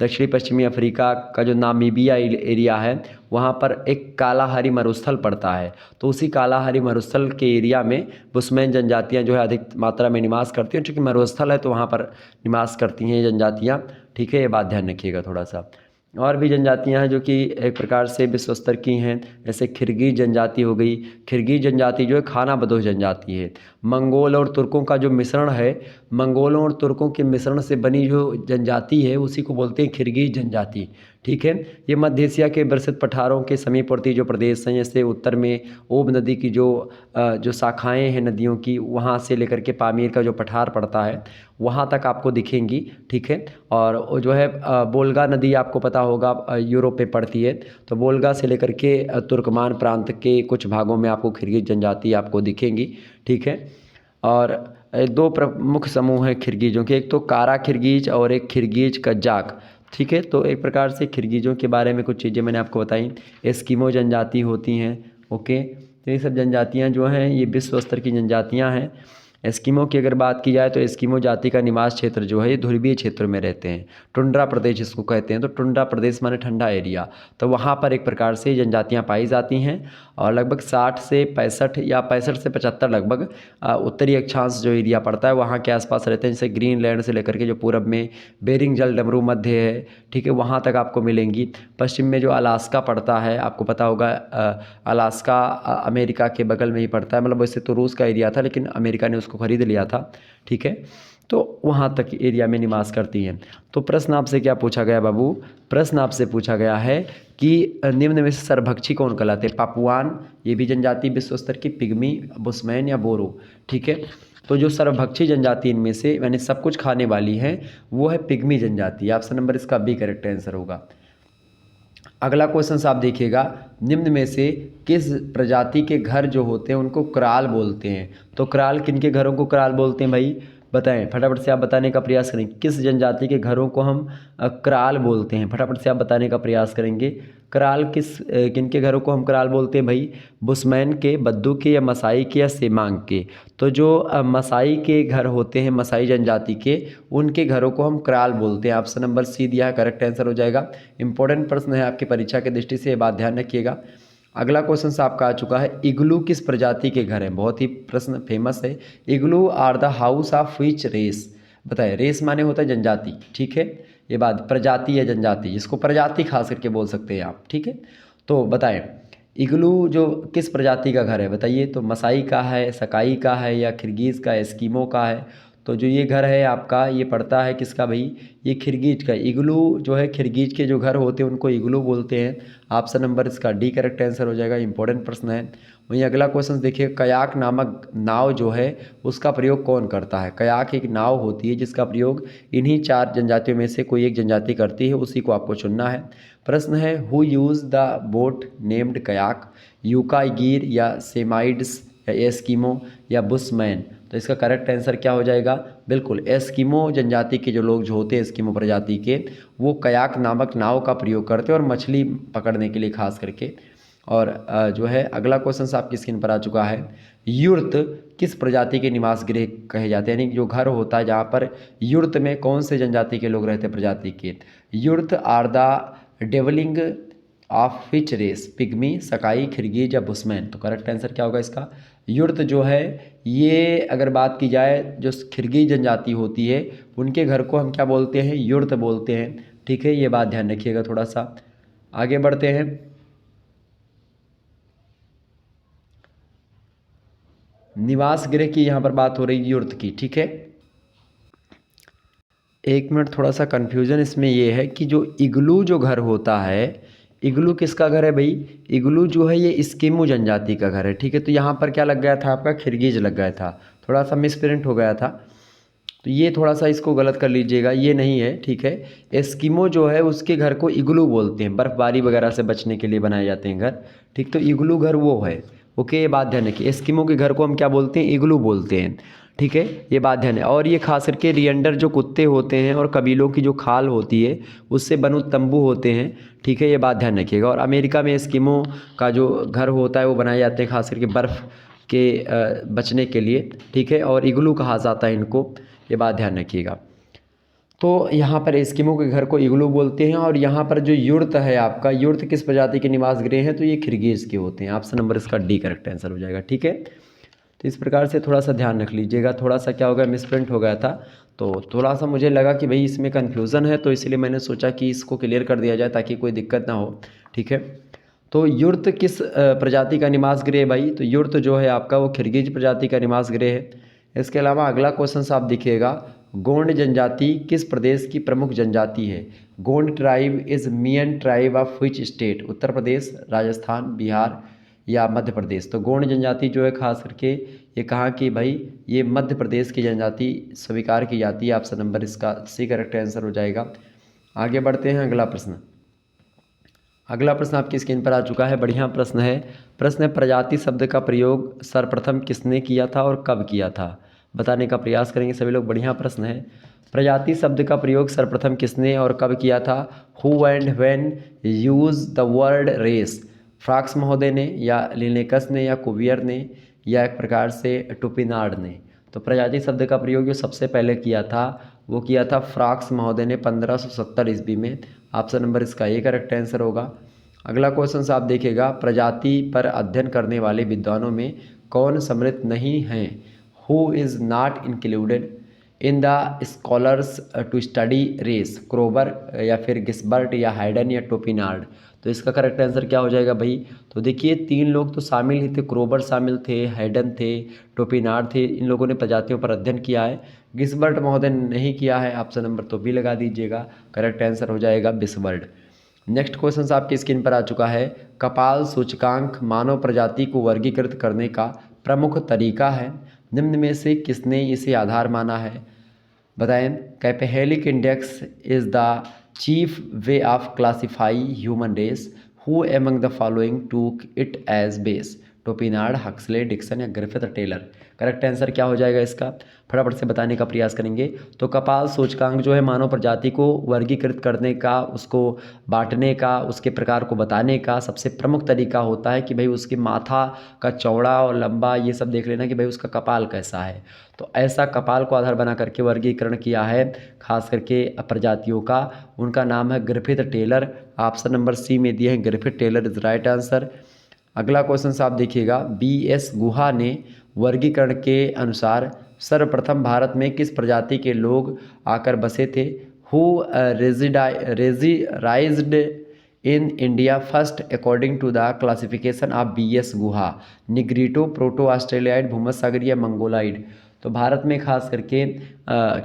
दक्षिणी पश्चिमी अफ्रीका का जो नामीबिया एरिया है, वहाँ पर एक कालाहारी मरुस्थल पड़ता है। तो उसी कालाहारी मरुस्थल के एरिया में बुशमैन जनजातियाँ जो है अधिक मात्रा में निवास करती हैं। चूँकि मरुस्थल है तो वहाँ पर निवास करती हैं ये जनजातियाँ, ठीक है, ये बात ध्यान रखिएगा थोड़ा सा। और भी जनजातियां हैं जो कि एक प्रकार से विश्व स्तर की हैं, जैसे खिरगिज जनजाति हो गई। खिरगिज जनजाति जो है खानाबदोश जनजाति है। मंगोल और तुर्कों का जो मिश्रण है, मंगोलों और तुर्कों के मिश्रण से बनी जो जनजाति है उसी को बोलते हैं खिरगिज जनजाति, ठीक है। ये मध्य एशिया के विस्तृत पठारों के समीपवर्ती जो प्रदेश हैं, जैसे उत्तर में ओब नदी की जो शाखाएँ हैं नदियों की, वहाँ से लेकर के पामीर का जो पठार पड़ता है वहाँ तक आपको दिखेंगी, ठीक है। और वो जो है बोल्गा नदी आपको पता होगा यूरोप में पड़ती है, तो बोल्गा से लेकर के तुर्कमान प्रांत के कुछ भागों में आपको खिरगिज जनजाति आपको दिखेंगी, ठीक है। और दो प्रमुख समूह हैं खिरगिजों के, एक तो कारा खिरगिज और एक खिरगिज कजाक, ठीक है। तो एक प्रकार से खिरगिजों के बारे में कुछ चीज़ें मैंने आपको बताई। एस्किमो जनजाति होती हैं, ओके। तो ये सब जनजातियाँ जो हैं ये विश्व स्तर की जनजातियाँ हैं। एस्किमो की अगर बात की जाए तो एस्किमो जाति का निवास क्षेत्र जो है ये ध्रुवीय क्षेत्र में रहते हैं, टुंड्रा प्रदेश जिसको कहते हैं। तो टुंड्रा प्रदेश माने ठंडा एरिया, तो वहाँ पर एक प्रकार से जनजातियाँ पाई जाती हैं। और लगभग 60 से 65 या 65 से 75 लगभग उत्तरी अक्षांश जो एरिया पड़ता है वहाँ के आसपास रहते हैं, जैसे ग्रीनलैंड से लेकर के जो पूरब में बेरिंग जल डमरू मध्य है, ठीक है, वहाँ तक आपको मिलेंगी। पश्चिम में जो अलास्का पड़ता है, आपको पता होगा अलास्का अमेरिका के बगल में ही पड़ता है, मतलब वैसे तो रूस का एरिया था लेकिन अमेरिका ने उसको खरीद लिया था, ठीक है। तो वहाँ तक एरिया में निवास करती हैं। तो प्रश्न आपसे क्या पूछा गया बाबू? प्रश्न आपसे पूछा गया है कि निम्न में से सर्वभक्षी कौन कहलाते हैं? पापुआन, ये भी जनजाति विश्व स्तर की, पिग्मी, बुशमैन या बोरो, ठीक है। तो जो सर्वभक्षी जनजाति इनमें से यानी सब कुछ खाने वाली है वो है पिग्मी जनजाति। ऑप्शन नंबर इसका बी करेक्ट आंसर होगा। अगला क्वेश्चन आप देखिएगा, निम्न में से किस प्रजाति के घर जो होते हैं उनको कराल बोलते हैं? तो कराल, किन के घरों को कराल बोलते हैं भाई? बताएं, फटाफट से आप बताने का प्रयास करें। किस जनजाति के घरों को हम कराल बोलते हैं? फटाफट से आप बताने का प्रयास करेंगे। कराल किन के घरों को हम कराल बोलते हैं भाई? बुशमैन के, बद्दू के या मसाई के या सेमांग के? तो जो मसाई के घर होते हैं, मसाई जनजाति के, उनके घरों को हम कराल बोलते हैं। ऑप्शन नंबर सी दिया है, करेक्ट आंसर हो जाएगा। इंपॉर्टेंट प्रश्न है आपकी परीक्षा की दृष्टि से, ये बात ध्यान रखिएगा। अगला क्वेश्चन आपका आ चुका है, इग्लू किस प्रजाति के घर हैं? बहुत ही प्रश्न फेमस है। Igloo are the house of which race? बताइए, रेस माने होता है जनजाति, ठीक है, ये बात प्रजाति या जनजाति, जिसको प्रजाति खास करके बोल सकते हैं आप, ठीक है। तो बताएं, इग्लू जो किस प्रजाति का घर है बताइए? तो मसाई का है, सकाई का है या खिरगिज का, एस्किमो का है? तो जो ये घर है आपका, ये पड़ता है किसका भाई? ये खिरगिज का। इग्लू जो है, खिरगिज के जो घर होते हैं उनको इग्लू बोलते हैं। ऑप्शन नंबर इसका डी करेक्ट आंसर हो जाएगा। इंपॉर्टेंट प्रश्न है। वहीं अगला क्वेश्चन देखिए, कयाक नामक नाव जो है उसका प्रयोग कौन करता है? कयाक एक नाव होती है जिसका प्रयोग इन्हीं 4 जनजातियों में से कोई एक जनजाति करती है, उसी को आपको चुनना है। प्रश्न है, who use the boat named kayak? Yukaghir या सेमाइड्स या एस्किमो या बुशमैन? तो इसका करेक्ट आंसर क्या हो जाएगा? बिल्कुल एस्किमो जनजाति के जो लोग जो होते हैं, एस्किमो प्रजाति के, वो कयाक नामक नाव का प्रयोग करते हैं और मछली पकड़ने के लिए खास करके। और जो है अगला क्वेश्चन आपकी स्क्रीन पर आ चुका है, युर्त किस प्रजाति के निवास गृह कहे जाते हैं? यानी जो घर होता है जहाँ पर युर्त में कौन से जनजाति के लोग रहते हैं? प्रजाति के। Yurt are the dwelling of which race? Pygmy, Sakai, Kirghiz या बुशमैन? तो करेक्ट आंसर क्या होगा इसका? युर्त जो है ये अगर बात की जाए जो खिरगी जनजाति होती है उनके घर को हम क्या बोलते हैं, युर्त बोलते हैं। ठीक है, ये बात ध्यान रखिएगा। थोड़ा सा आगे बढ़ते हैं। निवास गृह की यहाँ पर बात हो रही है युर्त की। ठीक है, एक मिनट, थोड़ा सा कन्फ्यूज़न इसमें ये है कि जो इग्लू जो घर होता है, इग्लू किसका घर है भाई, इग्लू जो है ये एस्किमो जनजाति का घर है। ठीक है, तो यहाँ पर क्या लग गया था आपका, खिरगिज लग गया था, थोड़ा सा मिसप्रिंट हो गया था, तो ये थोड़ा सा इसको गलत कर लीजिएगा, ये नहीं है। ठीक है, एस्किमो जो है उसके घर को इग्लू बोलते हैं, बर्फ़बारी वगैरह से बचने के लिए बनाए जाते हैं घर। ठीक, तो इग्लू घर वो है। ओके, ये बात ध्यान रखिए, एस्किमो के घर को हम क्या बोलते हैं, इग्लू बोलते हैं। ठीक है, ये बात ध्यान है। और ये खास करके रियंडर जो कुत्ते होते हैं और कबीलों की जो खाल होती है उससे बनो तंबू होते हैं। ठीक है, ये बात ध्यान रखिएगा। और अमेरिका में एस्किमो का जो घर होता है वो बनाए जाते हैं खास करके बर्फ़ के बचने के लिए। ठीक है, और इग्लू कहा जाता है इनको, ये बात ध्यान रखिएगा। तो यहाँ पर एस्किमो के घर को इग्लू बोलते हैं। और यहाँ पर जो युर्त है आपका, युर्त किस प्रजाति के निवास गृह हैं, तो ये खिरगिज़ के होते हैं। ऑप्शन नंबर इसका डी करेक्ट आंसर हो जाएगा। ठीक है, तो इस प्रकार से थोड़ा सा ध्यान रख लीजिएगा। थोड़ा सा क्या हो गया, मिसप्रिंट हो गया था, तो थोड़ा सा मुझे लगा कि भाई इसमें कन्फ्यूज़न है, तो इसलिए मैंने सोचा कि इसको क्लियर कर दिया जाए ताकि कोई दिक्कत ना हो। ठीक है, तो युर्त किस प्रजाति का निवास गृह है भाई, तो युर्त जो है आपका वो खिरगिज प्रजाति का निवास गृह है। इसके अलावा अगला क्वेश्चन आप देखिएगा, गोंड जनजाति किस प्रदेश की प्रमुख जनजाति है। Gond tribe is main tribe of which state, Uttar Pradesh, Rajasthan, Bihar या मध्य प्रदेश। तो गोंड जनजाति जो है खास करके ये कहाँ की भाई, ये मध्य प्रदेश की जनजाति स्वीकार की जाती है। ऑप्शन नंबर इसका सी करेक्ट आंसर हो जाएगा। आगे बढ़ते हैं, अगला प्रश्न। अगला प्रश्न आपकी स्क्रीन पर आ चुका है, बढ़िया प्रश्न है। प्रश्न है, प्रजाति शब्द का प्रयोग सर्वप्रथम किसने किया था और कब किया था, बताने का प्रयास करेंगे सभी लोग। बढ़िया प्रश्न है, प्रजाति शब्द का प्रयोग सर्वप्रथम किसने और कब किया था। Who and when use the word race, फ्राक्स महोदय ने या लिनेकस ने या कुवियर ने या एक प्रकार से टुपिनार्ड ने। तो प्रजाति शब्द का प्रयोग जो सबसे पहले किया था वो किया था फ्राक्स महोदय ने 1570 ईस्वी में। ऑप्शन नंबर इसका ये करेक्ट आंसर होगा। अगला क्वेश्चन आप देखिएगा, प्रजाति पर अध्ययन करने वाले विद्वानों में कौन सम्मिलित नहीं हैं। Who is not included in the scholars to study race, Kroeber या फिर गिस्बर्ट या हाइडन या टोपिनार्ड। तो इसका करेक्ट आंसर क्या हो जाएगा भाई, तो देखिए 3 लोग तो शामिल ही थे, क्रोबर शामिल थे, हाइडन थे, टोपिनार्ड थे, इन लोगों ने प्रजातियों पर अध्ययन किया है। गिस्बर्ट महोदय ने नहीं किया है, ऑप्शन नंबर तो भी लगा दीजिएगा, करेक्ट आंसर हो जाएगा बिस्बर्ड। नेक्स्ट क्वेश्चन आपकी स्क्रीन पर आ चुका है, कपाल सूचकांक मानव प्रजाति को वर्गीकृत करने का प्रमुख तरीका है, निम्न में से किसने इसे आधार माना है, बताएं। Cephalic index is the chief way of classify human race, who among the following took it as base, Topinard, Huxley, Dixon या ग्रिफिथ टेलर। करेक्ट आंसर क्या हो जाएगा इसका, फटाफट से बताने का प्रयास करेंगे। तो कपाल सूचकांक जो है मानव प्रजाति को वर्गीकृत करने का, उसको बांटने का, उसके प्रकार को बताने का सबसे प्रमुख तरीका होता है कि भाई उसके माथा का चौड़ा और लंबा ये सब देख लेना कि भाई उसका कपाल कैसा है। तो ऐसा कपाल को आधार बना करके वर्गीकरण किया है खास करके प्रजातियों का, उनका नाम है Griffith Taylor. Option number C में दिए हैं, Griffith Taylor is right answer. अगला क्वेश्चन आप देखिएगा, बी.एस. गुहा ने वर्गीकरण के अनुसार सर्वप्रथम भारत में किस प्रजाति के लोग आकर बसे थे। Who resided in India first according to the classification of B S. Guha, Negrito, proto Australoid, भूमध्यसागरीय या मंगोलाइड। तो भारत में खास करके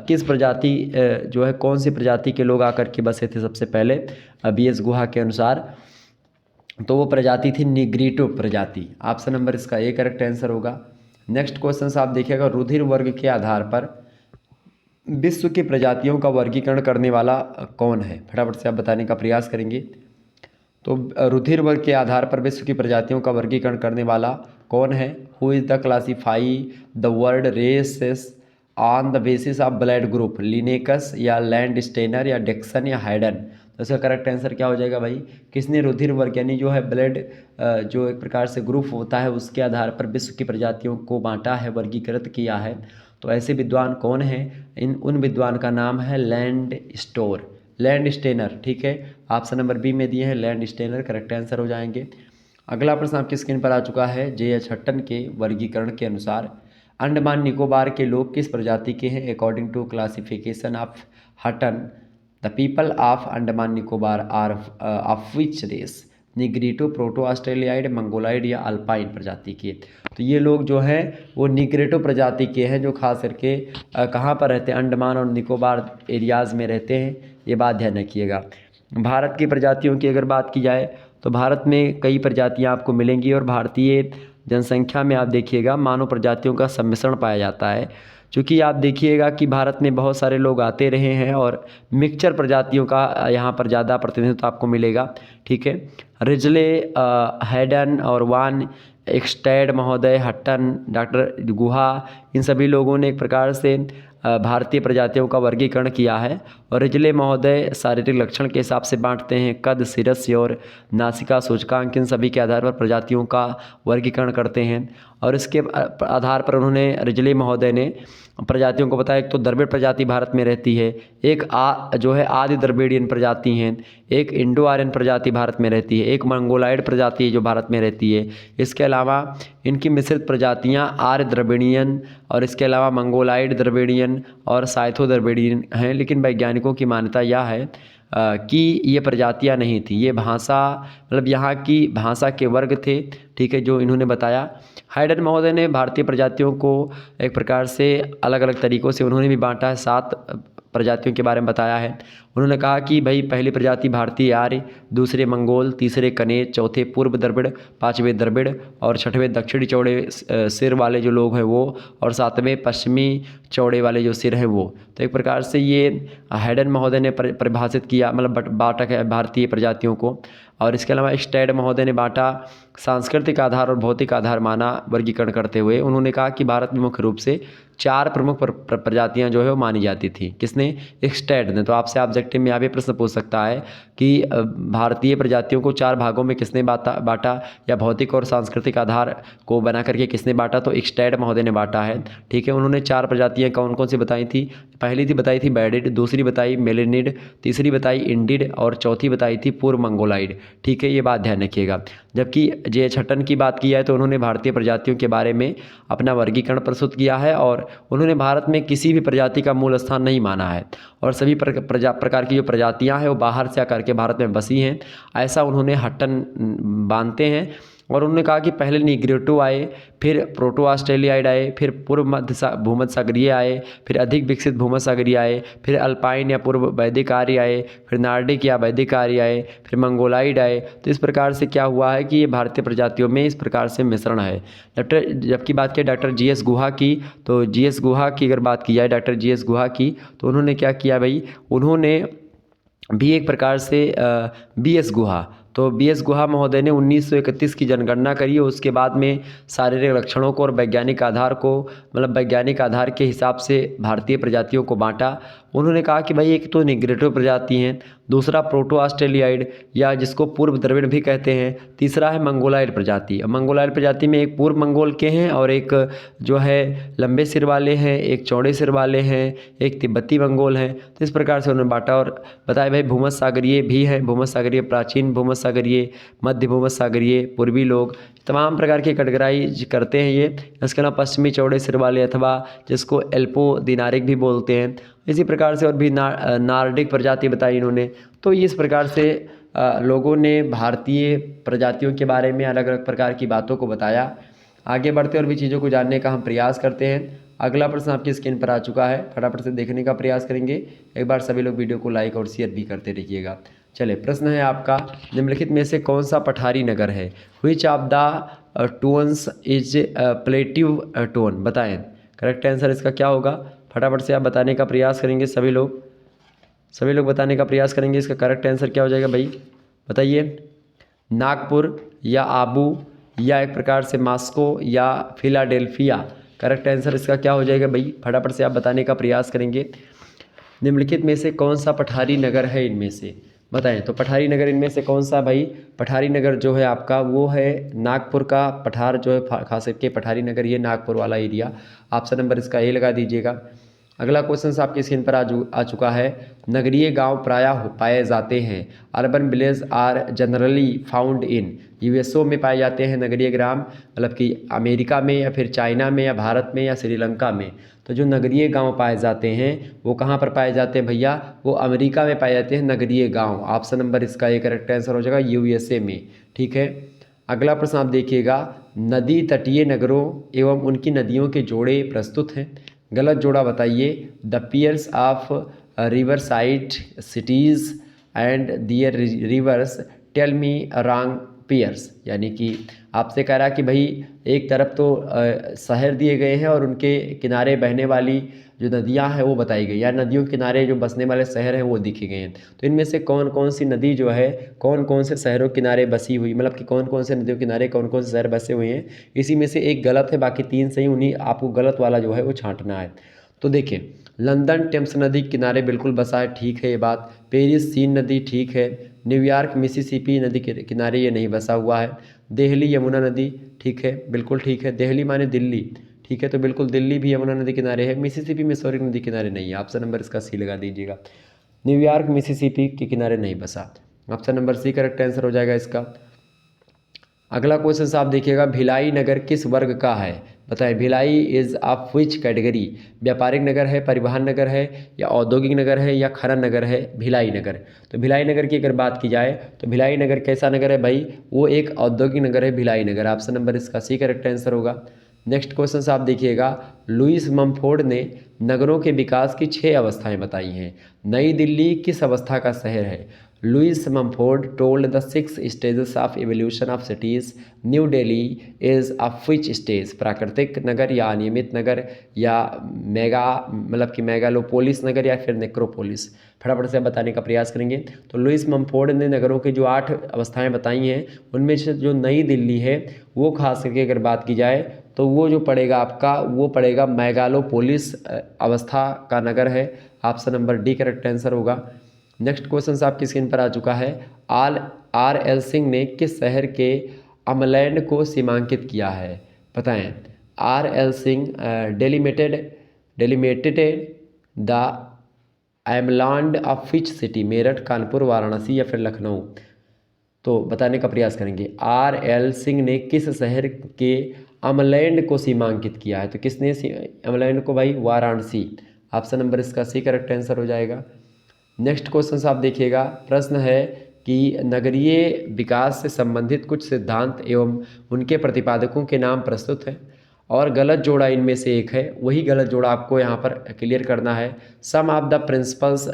किस प्रजाति जो है, कौन सी प्रजाति के लोग आकर के बसे थे सबसे पहले बी.एस. गुहा के अनुसार, तो वो प्रजाति थी निग्रिटो प्रजाति। ऑप्शन नंबर इसका ए करेक्ट आंसर होगा। नेक्स्ट क्वेश्चन आप देखिएगा, रुधिर वर्ग के आधार पर विश्व की प्रजातियों का वर्गीकरण करने वाला कौन है, फटाफट से आप बताने का प्रयास करेंगे। तो रुधिर वर्ग के आधार पर विश्व की प्रजातियों का वर्गीकरण करने वाला कौन है। Who is the classify the world races on the basis of blood group, Linnaeus या लैंड स्टेनर या डिक्सन या हाइडन। तो इसका करेक्ट आंसर क्या हो जाएगा भाई, किसने रुधिर वर्ग यानी जो है ब्लड जो एक प्रकार से ग्रुप होता है उसके आधार पर विश्व की प्रजातियों को बांटा है, वर्गीकृत किया है। तो ऐसे विद्वान कौन हैं, उन विद्वान का नाम है लैंड स्टेनर। ठीक है, ऑप्शन नंबर बी में दिए हैं लैंड स्टेनर, करेक्ट आंसर हो जाएंगे। अगला प्रश्न आपकी स्क्रीन पर आ चुका है। JH हट्टन के वर्गीकरण के अनुसार अंडमान निकोबार के लोग किस प्रजाति के हैं? According to classification of Hutton, the people of Andaman Nicobar are of which race? Negrito, proto Australoid, Mongoloid या अल्पाइन प्रजाति के? तो ये लोग जो हैं वो निग्रिटो प्रजाति के हैं, जो खास करके कहाँ पर रहते हैं? अंडमान और निकोबार एरियाज़ में रहते हैं। ये बात ध्यान रखिएगा। भारत की प्रजातियों की अगर बात की जाए तो भारत में कई प्रजातियां आपको मिलेंगी और भारतीय जनसंख्या में आप देखिएगा मानव प्रजातियों का सम्मिश्रण पाया जाता है। क्योंकि आप देखिएगा कि भारत में बहुत सारे लोग आते रहे हैं और मिक्सचर प्रजातियों का यहाँ पर ज़्यादा प्रतिनिधित्व आपको मिलेगा। ठीक है, रिजले, हैडन और वान एक्सटेड महोदय, हट्टन, डॉक्टर गुहा, इन सभी लोगों ने एक प्रकार से भारतीय प्रजातियों का वर्गीकरण किया है। और रिजले महोदय शारीरिक लक्षण के हिसाब से बांटते हैं, कद, शिरस्य और नासिका सूचकांक, इन सभी के आधार पर प्रजातियों का वर्गीकरण करते हैं। और इसके आधार पर उन्होंने, रिजले महोदय ने प्रजातियों को बताया, एक तो द्रविड़ प्रजाति भारत में रहती है, एक जो है आदि द्रविड़ियन प्रजाति हैं, एक इंडो आर्यन प्रजाति भारत में रहती है, एक मंगोलाइड प्रजाति जो भारत में रहती है। इसके अलावा इनकी मिश्रित प्रजातियां आर्य द्रविड़ियन और इसके अलावा मंगोलाइड द्रविड़ियन और साइथो द्रविड़ियन हैं। लेकिन वैज्ञानिकों की मान्यता यह है कि ये प्रजातियां नहीं थी, ये भाषा, मतलब यहाँ की भाषा के वर्ग थे। ठीक है, जो इन्होंने बताया। हाइडन महोदय ने भारतीय प्रजातियों को एक प्रकार से अलग अलग तरीक़ों से उन्होंने भी बांटा है, 7 प्रजातियों के बारे में बताया है। उन्होंने कहा कि भाई पहली प्रजाति भारतीय आर्य, दूसरे मंगोल, तीसरे कनेज, चौथे पूर्व द्रविड़, पाँचवें द्रविड़ और छठवें दक्षिणी चौड़े सिर वाले जो लोग हैं वो, और 7वें पश्चिमी चौड़े वाले जो सिर हैं वो। तो एक प्रकार से ये हैडन महोदय ने परिभाषित किया, मतलब बांटा है भारतीय प्रजातियों को। और इसके अलावा स्टेड महोदय ने बांटा सांस्कृतिक आधार और भौतिक आधार माना वर्गीकरण करते हुए। उन्होंने कहा कि भारत में मुख्य रूप से 4 प्रमुख प्रजातियां जो है वो मानी जाती थी। किसने? स्टेड ने। तो आपसे ऑब्जेक्टिव में यहाँ भी प्रश्न पूछ सकता है कि भारतीय प्रजातियों को 4 भागों में किसने बांटा या भौतिक और सांस्कृतिक आधार को बना करके किसने बांटा? तो स्टेड महोदय ने बांटा है। ठीक है, उन्होंने 4 प्रजातियाँ कौन कौन सी बताई थी? पहली थी बताई थी बैडिड, दूसरी बताई मेलेनिड, तीसरी बताई इंडिड और चौथी बताई थी पूर्व मंगोलाइड। ठीक है, ये बात ध्यान रखिएगा। जबकि JH हट्टन की बात की जाए तो उन्होंने भारतीय प्रजातियों के बारे में अपना वर्गीकरण प्रस्तुत किया है और उन्होंने भारत में किसी भी प्रजाति का मूल स्थान नहीं माना है और सभी प्रकार की जो प्रजातियां हैं वो बाहर से आकर के भारत में बसी हैं, ऐसा उन्होंने हट्टन मानते हैं। और उन्होंने कहा कि पहले निग्रिटो आए, फिर प्रोटो ऑस्ट्रेलियाइड आए, फिर पूर्व मध्य भूमध्य सागरीय आए, फिर अधिक विकसित भूमध्य सागरीय आए, फिर अल्पाइन या पूर्व वैदिक आर्य आए, फिर नार्डिक या वैदिक आर्य आए, फिर मंगोलाइड आए। तो इस प्रकार से क्या हुआ है कि ये भारतीय प्रजातियों में इस प्रकार से मिश्रण है। जबकि बात करें डॉक्टर GS गुहा की, तो GS गुहा की अगर बात की जाए, डॉक्टर GS गुहा की, तो उन्होंने क्या किया भाई, उन्होंने भी एक प्रकार से BS गुहा, तो BS गुहा महोदय ने 1931 की जनगणना करी और उसके बाद में शारीरिक लक्षणों को और वैज्ञानिक आधार को, मतलब वैज्ञानिक आधार के हिसाब से भारतीय प्रजातियों को बांटा। उन्होंने कहा कि भाई एक तो निग्रिटो प्रजाति हैं, दूसरा प्रोटो ऑस्ट्रेलियाइड या जिसको पूर्व द्रविड़ भी कहते हैं, तीसरा है मंगोलाइड प्रजाति। मंगोलाइड प्रजाति में एक पूर्व मंगोल के हैं और एक जो है लंबे सिर वाले हैं, एक चौड़े सिर वाले हैं, एक तिब्बती मंगोल हैं। तो इस प्रकार से उन्होंने बांटा और बताया भाई भूमध्य सागरीय भी हैं, भूमध्य सागरीय, प्राचीन भूमध्य सागरीय, मध्य भूमध्य सागरीय, पूर्वी लोग, तमाम प्रकार की कैटेगराइज करते हैं ये। इसके अलावा पश्चिमी चौड़े सिर वाले अथवा जिसको एल्पो दिनारिक भी बोलते हैं, इसी प्रकार से और भी नार्डिक प्रजाति बताई इन्होंने। तो इस प्रकार से लोगों ने भारतीय प्रजातियों के बारे में अलग अलग प्रकार की बातों को बताया। आगे बढ़ते और भी चीज़ों को जानने का हम प्रयास करते हैं। अगला प्रश्न आपकी स्क्रीन पर आ चुका है, फटाफट से देखने का प्रयास करेंगे। एक बार सभी लोग वीडियो को लाइक और शेयर भी करते रहिएगा। चलिए, प्रश्न है आपका, निम्नलिखित में से कौन सा पठारी नगर है? Which of the towns is plateau town? बताएं। करेक्ट आंसर इसका क्या होगा? फटाफट से आप बताने का प्रयास करेंगे, सभी लोग बताने का प्रयास करेंगे। इसका करेक्ट आंसर क्या हो जाएगा भाई, बताइए। नागपुर या आबू या एक प्रकार से मॉस्को या फिलाडेल्फिया? करेक्ट आंसर इसका क्या हो जाएगा भाई, फटाफट से आप बताने का प्रयास करेंगे। निम्नलिखित में से कौन सा पठारी नगर है इनमें से? बताएं। तो पठारी नगर इनमें से कौन सा भाई? पठारी नगर जो है आपका वो है नागपुर का पठार जो है, खास करके पठारी नगर ये नागपुर वाला एरिया। ऑप्शन नंबर इसका A लगा दीजिएगा। अगला क्वेश्चन आपकी स्क्रीन पर आ चुका है। नगरीय गांव प्रायः पाए जाते हैं। Urban village are generally found in. यूएसओ में पाए जाते हैं नगरीय ग्राम, मतलब कि अमेरिका में या फिर चाइना में या भारत में या श्रीलंका में। तो जो नगरीय गांव पाए जाते हैं वो कहाँ पर पाए जाते हैं भैया? वो अमेरिका में पाए जाते हैं नगरीय गाँव। ऑप्शन नंबर इसका एक करेक्ट आंसर हो जाएगा, यूएसए में। ठीक है। अगला प्रश्न आप देखिएगा, नदी तटीय नगरों एवं उनकी नदियों के जोड़े प्रस्तुत हैं। गलत जोड़ा बताइए। The pairs of riverside cities and their rivers tell me wrong pairs. यानी कि आपसे कह रहा है कि भाई एक तरफ तो शहर दिए गए हैं और उनके किनारे बहने वाली जो नदियां हैं वो बताई गई, या नदियों के किनारे जो बसने वाले शहर हैं वो दिखे गए हैं। तो इनमें से कौन कौन सी नदी जो है कौन कौन से शहरों के किनारे बसी हुई, मतलब कि कौन कौन से नदियों के किनारे कौन कौन से शहर बसे हुए हैं, इसी में से एक गलत है, बाकी 3 सही। उन्हीं आपको गलत वाला जो है वो छांटना है। तो देखिए, लंदन टेम्स नदी किनारे बिल्कुल बसा है, ठीक है ये बात। पेरिस सीन नदी, ठीक है। न्यूयॉर्क मिसिसिपी नदी के किनारे ये नहीं बसा हुआ है। दिल्ली यमुना नदी, ठीक है, बिल्कुल ठीक है। दिल्ली माने दिल्ली, ठीक है, तो बिल्कुल दिल्ली भी यमुना नदी किनारे है। मिसिसिपी मिसौरी नदी किनारे नहीं है। ऑप्शन नंबर इसका सी लगा दीजिएगा। न्यूयॉर्क मिसिसिपी के किनारे नहीं बसा। Option number C correct answer हो जाएगा इसका। अगला क्वेश्चन साहब देखिएगा, भिलाई नगर किस वर्ग का है? बताएं, Bhilai is of which category? व्यापारिक नगर है, परिवहन नगर है, या औद्योगिक नगर है, या खनन नगर है? भिलाई नगर। तो भिलाई नगर की अगर बात की जाए तो भिलाई नगर कैसा नगर है भाई? वो एक औद्योगिक नगर है भिलाई नगर। ऑप्शन नंबर इसका सी करेक्ट आंसर होगा। नेक्स्ट क्वेश्चन साहब देखिएगा, लुईस ममफोर्ड ने नगरों के विकास की 6 अवस्थाएं बताई हैं। नई दिल्ली किस अवस्था का शहर है? Lewis Mumford told the 6 stages of evolution of cities. New Delhi is of which stage? प्राकृतिक नगर, या अनियमित नगर, या मेगा मतलब कि मेगालोपोलिस नगर, या फिर नेक्रोपोलिस? फटाफट से बताने का प्रयास करेंगे। तो लुईस ममफोर्ड ने नगरों की जो 8 अवस्थाएं बताई हैं उनमें से जो नई दिल्ली है वो खास करके अगर बात की जाए तो वो जो पड़ेगा आपका, वो पड़ेगा मेगालोपोलिस अवस्था का नगर है। Option number D correct answer होगा। नेक्स्ट क्वेश्चन आपकी स्क्रीन पर आ चुका है, आर एल सिंह ने किस शहर के अमलैंड को सीमांकित किया है? बताएं। R L Singh delimited the umland of which city? Meerut, Kanpur, Varanasi, या फिर लखनऊ? तो बताने का प्रयास करेंगे। आर एल सिंह ने किस शहर के अमलैंड को सीमांकित किया है? तो किसने अमलैंड को भाई? वाराणसी। ऑप्शन नंबर इसका सी करेक्ट आंसर हो जाएगा। नेक्स्ट क्वेश्चन आप देखिएगा, प्रश्न है कि नगरीय विकास से संबंधित कुछ सिद्धांत एवं उनके प्रतिपादकों के नाम प्रस्तुत हैं, और गलत जोड़ा इनमें से एक है। वही गलत जोड़ा आपको यहाँ पर क्लियर करना है। Some of the principles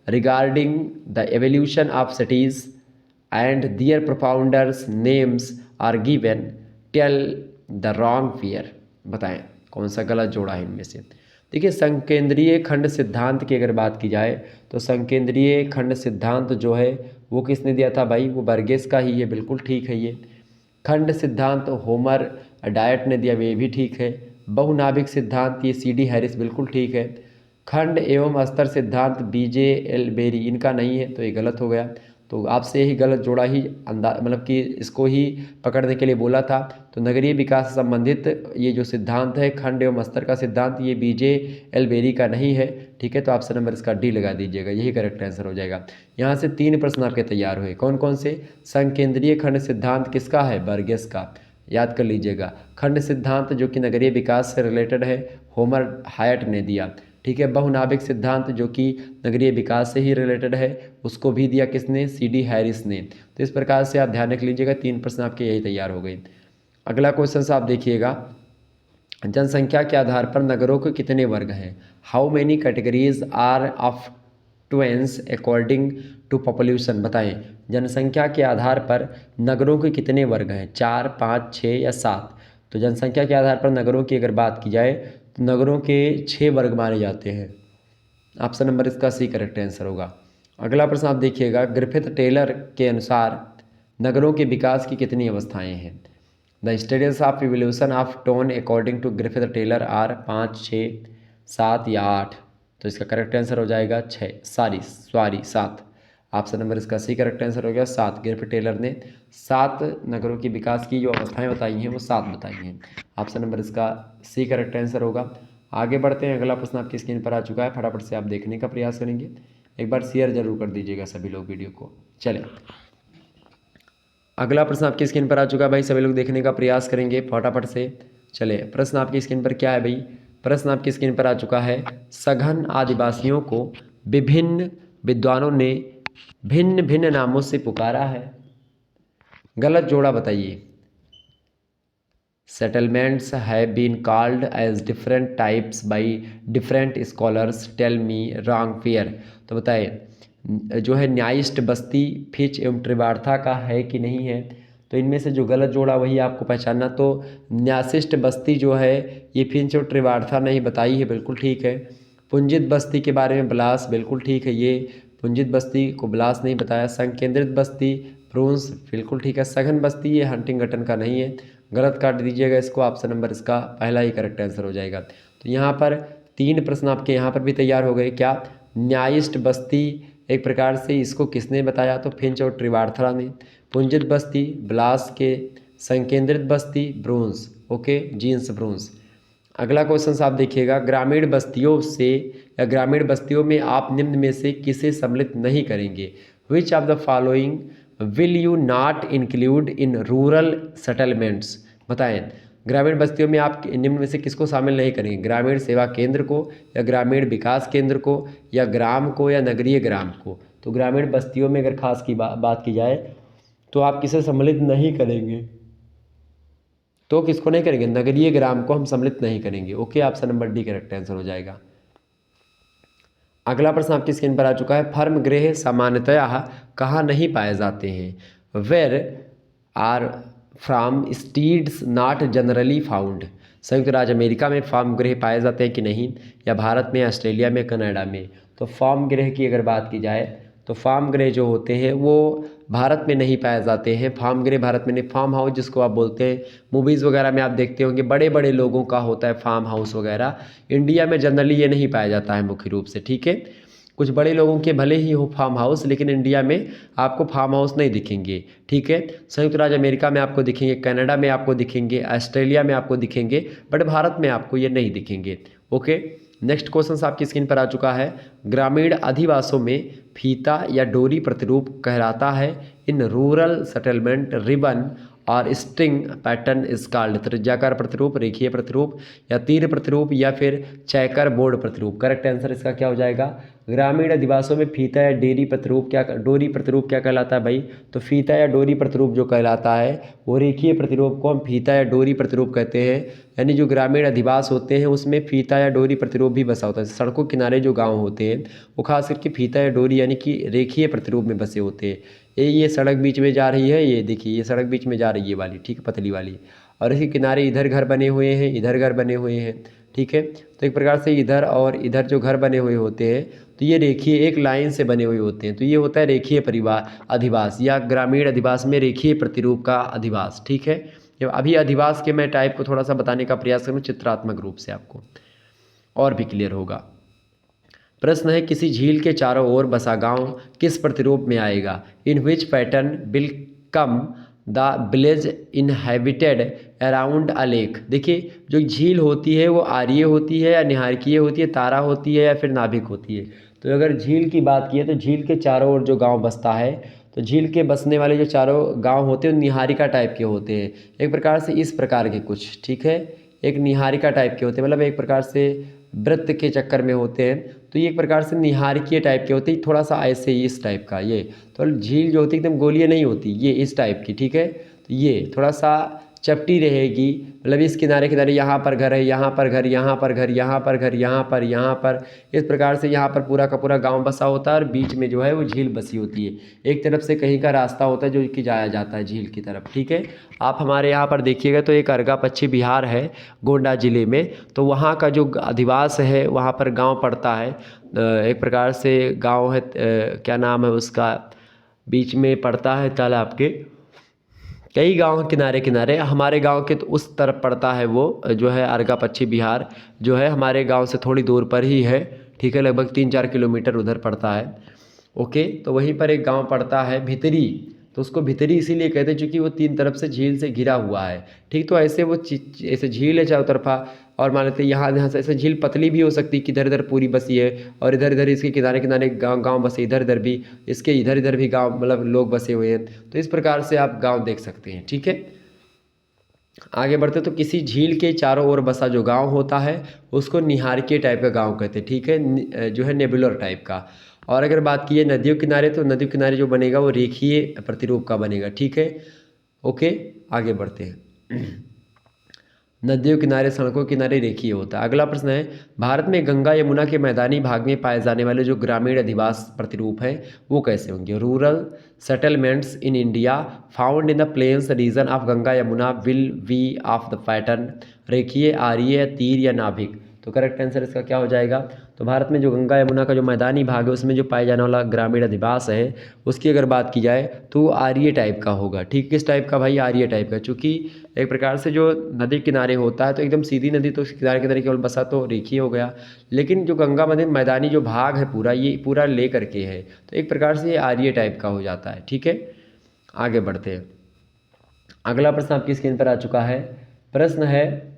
regarding the evolution of cities and their propounders names are given, tell the wrong pair. बताएं कौन सा गलत जोड़ा है इनमें से? देखिए, संकेंद्रीय खंड सिद्धांत की अगर बात की जाए तो संकेंद्रीय खंड सिद्धांत जो है वो किसने दिया था भाई? वो बर्गेस का ही है, बिल्कुल ठीक है ये। खंड सिद्धांत होमर डायट ने दिया, ये भी ठीक है। बहुनाभिक सिद्धांत ये सी डी हैरिस, बिल्कुल ठीक है। खंड एवं स्तर सिद्धांत बीजे एल्बेरी, इनका नहीं है, तो ये गलत हो गया। तो आपसे यही गलत जोड़ा ही मतलब कि इसको ही पकड़ने के लिए बोला था। तो नगरीय विकास से संबंधित ये जो सिद्धांत है खंड एवं स्तर का सिद्धांत, ये बीजे एल्बेरी का नहीं है। ठीक है, तो ऑप्शन नंबर इसका डी लगा दीजिएगा, यही करेक्ट आंसर हो जाएगा। यहाँ से 3 प्रश्न आपके तैयार हुए। कौन कौन से? संकेंद्रीय खंड सिद्धांत किसका है? बर्गेस का, याद कर लीजिएगा। खंड सिद्धांत जो कि नगरीय विकास से रिलेटेड है, होमर हायट ने दिया। ठीक है, बहुनाभिक सिद्धांत जो कि नगरीय विकास से ही रिलेटेड है, उसको भी दिया किसने? सी डी हैरिस ने। तो इस प्रकार से आप ध्यान रख लीजिएगा, 3 प्रश्न आपके यही तैयार हो गए। अगला क्वेश्चन आप देखिएगा, जनसंख्या के आधार पर नगरों के कितने वर्ग हैं? How many categories are of towns according to population? बताएं, जनसंख्या के आधार पर नगरों के कितने वर्ग हैं? 4, 5, 6 या 7? तो जनसंख्या के आधार पर नगरों की अगर बात की जाए तो नगरों के 6 वर्ग माने जाते हैं। ऑप्शन नंबर इसका सी करेक्ट आंसर होगा। अगला प्रश्न आप देखिएगा, ग्रिफिथ टेलर के अनुसार नगरों के विकास की कितनी अवस्थाएं हैं? The stages of evolution of town according to Griffith Taylor are 5, 6, 7 या 8? तो इसका करेक्ट आंसर हो जाएगा 7। ऑप्शन नंबर इसका सी करेक्ट आंसर हो गया 7। ग्रिफिथ टेलर ने 7 नगरों के विकास की जो अवस्थाएं बताई हैं वो 7 बताई हैं। ऑप्शन नंबर इसका सी करेक्ट आंसर होगा। आगे बढ़ते हैं, अगला प्रश्न आपकी स्क्रीन पर आ चुका है, फटाफट से आप देखने का प्रयास करेंगे। एक बार शेयर जरूर कर दीजिएगा सभी लोग वीडियो को। चलें, अगला प्रश्न आपकी स्क्रीन पर आ चुका है भाई, सभी लोग देखने का प्रयास करेंगे फटाफट से। चले, प्रश्न आपकी स्क्रीन पर क्या है भाई, प्रश्न आपकी स्क्रीन पर आ चुका है, सघन आदिवासियों को विभिन्न विद्वानों ने भिन्न भिन्न नामों से पुकारा है। गलत जोड़ा बताइए। Settlements have been called as different types by different scholars, tell me wrong pair. तो बताए जो है न्यायिष्ट बस्ती फिच एवं त्रिवार्था का है कि नहीं है। तो इनमें से जो गलत जोड़ा वही आपको पहचानना। तो न्यासिष्ट बस्ती जो है ये फिंच और त्रिवार्था नहीं बताई है, बिल्कुल ठीक है। पुंजित बस्ती के बारे में ब्लास, बिल्कुल ठीक है, ये पुंजित बस्ती को ब्लास नहीं बताया। संकेंद्रित बस्ती ब्रोंस, बिल्कुल ठीक है। सघन बस्ती ये हंटिंगटन का नहीं है, गलत काट दीजिएगा इसको। ऑप्शन नंबर इसका पहला ही करेक्ट आंसर हो जाएगा। तो यहाँ पर 3 प्रश्न आपके यहाँ पर भी तैयार हो गए। क्या न्यायिष्ट बस्ती एक प्रकार से इसको किसने बताया, तो फिंच और त्रिवार्था ने। पुंजित बस्ती ब्लास के, संकेंद्रित बस्ती ब्रोंस, ओके, जीन्स ब्रोंस। अगला क्वेश्चन आप देखिएगा, ग्रामीण बस्तियों से या ग्रामीण बस्तियों में आप निम्न में से किसे सम्मिलित नहीं करेंगे। विच of the following will you not include in rural settlements. बताएं, ग्रामीण बस्तियों में आप निम्न में से किसको शामिल नहीं करेंगे। ग्रामीण सेवा केंद्र को, या ग्रामीण विकास केंद्र को, या ग्राम को, या नगरीय ग्राम को। तो ग्रामीण बस्तियों में अगर खास की बात की जाए तो आप किसे सम्मिलित नहीं करेंगे, तो किसको नहीं करेंगे, नगरीय ग्राम को हम सम्मिलित नहीं करेंगे। Okay, option number D correct answer हो जाएगा। अगला प्रश्न आपकी स्क्रीन पर आ चुका है, फर्म गृह सामान्यतया कहाँ नहीं पाए जाते हैं। Where are farmsteads not generally found. संयुक्त राज्य अमेरिका में फार्म गृह पाए जाते हैं कि नहीं, या भारत में, ऑस्ट्रेलिया में, कनाडा में। तो फार्म गृह की अगर बात की जाए तो फार्म गृह जो होते हैं वो भारत में नहीं पाए जाते हैं। फार्म गृह भारत में नहीं, फार्म हाउस जिसको आप बोलते हैं, मूवीज़ वगैरह में आप देखते होंगे बड़े बड़े लोगों का होता है फार्म हाउस वगैरह। इंडिया में जनरली ये नहीं पाया जाता है मुख्य रूप से, ठीक है। कुछ बड़े लोगों के भले ही हो फार्म हाउस, लेकिन इंडिया में आपको फार्म हाउस नहीं दिखेंगे, ठीक है। संयुक्त राज्य अमेरिका में आपको दिखेंगे, कनाडा में आपको दिखेंगे, ऑस्ट्रेलिया में आपको दिखेंगे, बट भारत में आपको ये नहीं दिखेंगे। ओके, नेक्स्ट क्वेश्चन आपकी स्क्रीन पर आ चुका है, ग्रामीण अधिवासों में फीता या डोरी प्रतिरूप कहलाता है। इन रूरल सेटलमेंट रिबन और स्ट्रिंग पैटर्न इज कॉल्ड। त्रिज्याकार प्रतिरूप, रेखीय प्रतिरूप, या तीर प्रतिरूप, या फिर चैकर बोर्ड प्रतिरूप। करेक्ट आंसर इसका क्या हो जाएगा, ग्रामीण अधिवासों में फीता या डोरी प्रतिरूप क्या कहलाता है भाई। तो फीता या डोरी प्रतिरूप जो कहलाता है वो रेखीय प्रतिरूप को हम फीता या डोरी प्रतिरूप कहते हैं। यानी जो ग्रामीण अधिवास होते हैं उसमें फीता या डोरी प्रतिरूप भी बसा होता है। सड़कों किनारे जो गाँव होते हैं वो खास करके फीता या डोरी यानी कि रेखीय प्रतिरूप में बसे होते हैं। ये सड़क बीच में जा रही है, ये देखिए ये सड़क बीच में जा रही है वाली, ठीक है, पतली वाली, और इसके किनारे इधर घर बने हुए हैं, इधर घर बने हुए हैं, ठीक है। तो एक प्रकार से इधर और इधर जो घर बने हुए होते हैं तो ये रेखीय एक लाइन से बने हुए होते हैं। तो ये होता है रेखीय अधिवास या ग्रामीण अधिवास में रेखीय प्रतिरूप का अधिवास, ठीक है। जब अभी अधिवास के मैं टाइप को थोड़ा सा बताने का प्रयास करूँ चित्रात्मक रूप से, आपको और भी क्लियर होगा। प्रश्न है, किसी झील के चारों ओर बसा गांव किस प्रतिरूप में आएगा। In which pattern will come the village inhabited around a lake. देखिए जो झील होती है वो आर्य होती है या निहारकीय होती है, तारा होती है या फिर नाभिक होती है। तो अगर झील की बात की है तो झील के चारों ओर जो गांव बसता है, तो झील के बसने वाले जो चारों गांव होते हैं निहारिका टाइप के होते हैं, एक प्रकार से इस प्रकार के कुछ, ठीक है, एक निहारिका टाइप के होते हैं, मतलब एक प्रकार से वृत्त के चक्कर में होते हैं। तो ये एक प्रकार से निहारकीय टाइप के होते हैं, थोड़ा सा ऐसे इस टाइप का। ये तो झील जो होती है एकदम गोलीय नहीं होती, ये इस टाइप की, ठीक है। तो ये थोड़ा सा चपटी रहेगी, मतलब इस किनारे किनारे यहाँ पर घर है, यहाँ पर घर, यहाँ पर घर, यहाँ पर घर, यहाँ पर, इस प्रकार से यहाँ पर पूरा का पूरा गांव बसा होता है और बीच में जो है वो झील बसी होती है। एक तरफ से कहीं का रास्ता होता है जो कि जाया जाता है झील की तरफ, ठीक है। आप हमारे यहाँ पर देखिएगा तो एक अर्गा पश्चिम बिहार है गोंडा जिले में, तो वहाँ का जो अधिवास है वहाँ पर गाँव पड़ता है, एक प्रकार से गाँव है, क्या नाम है उसका, बीच में पड़ता है तालाब के, कई गांव किनारे किनारे, हमारे गांव के तो उस तरफ पड़ता है वो जो है अर्गा पश्चिम बिहार, जो है हमारे गांव से थोड़ी दूर पर ही है, ठीक है, लगभग 3-4 किलोमीटर उधर पड़ता है। ओके, तो वहीं पर एक गांव पड़ता है भितरी। तो उसको भितरी इसीलिए कहते हैं क्योंकि वो 3 तरफ से झील से घिरा हुआ है। ठीक, तो ऐसे वो ऐसे झील है चारों तरफा, और मान लेते हैं यहाँ से ऐसे झील पतली भी हो सकती है कि इधर इधर पूरी बसी है, और इधर इधर इसके किनारे किनारे गाँव बसे, इधर इधर भी इसके इधर इधर भी गाँव मतलब लोग बसे हुए हैं। तो इस प्रकार से आप गाँव देख सकते हैं। ठीक है, आगे बढ़ते तो किसी झील के चारों ओर बसा जो गांव होता है उसको निहारिके टाइप का गांव कहते हैं। ठीक है, जो है नेबुलर टाइप का। और अगर बात की है नदियों किनारे, तो नदियों किनारे जो बनेगा वो रेखीय प्रतिरूप का बनेगा। ठीक है, ओके, आगे बढ़ते हैं। नदियों किनारे, सड़कों किनारे रेखीय होता है। अगला प्रश्न है, भारत में गंगा यमुना के मैदानी भाग में पाए जाने वाले जो ग्रामीण अधिवास प्रतिरूप हैं वो कैसे होंगे? Rural settlements in India found in the plains region of Ganga Yamuna will we of the pattern, रेखीय, आर्य, तीर या नाभिक। तो करेक्ट आंसर इसका क्या हो जाएगा? तो भारत में जो गंगा यमुना का जो मैदानी भाग है उसमें जो पाए जाने वाला ग्रामीण अधिवास है उसकी अगर बात की जाए तो वो आर्य टाइप का होगा। ठीक, किस टाइप का भाई? आर्य टाइप का। चूँकि एक प्रकार से जो नदी किनारे होता है तो एकदम सीधी नदी, तो किनारे किनारे केवल बसा तो रेखीय हो गया, लेकिन जो गंगा मैदानी जो भाग है पूरा, ये पूरा ले करके है, तो एक प्रकार से ये आर्य टाइप का हो जाता है। ठीक है, आगे बढ़ते हैं। अगला प्रश्न आपकी स्क्रीन पर आ चुका है। प्रश्न है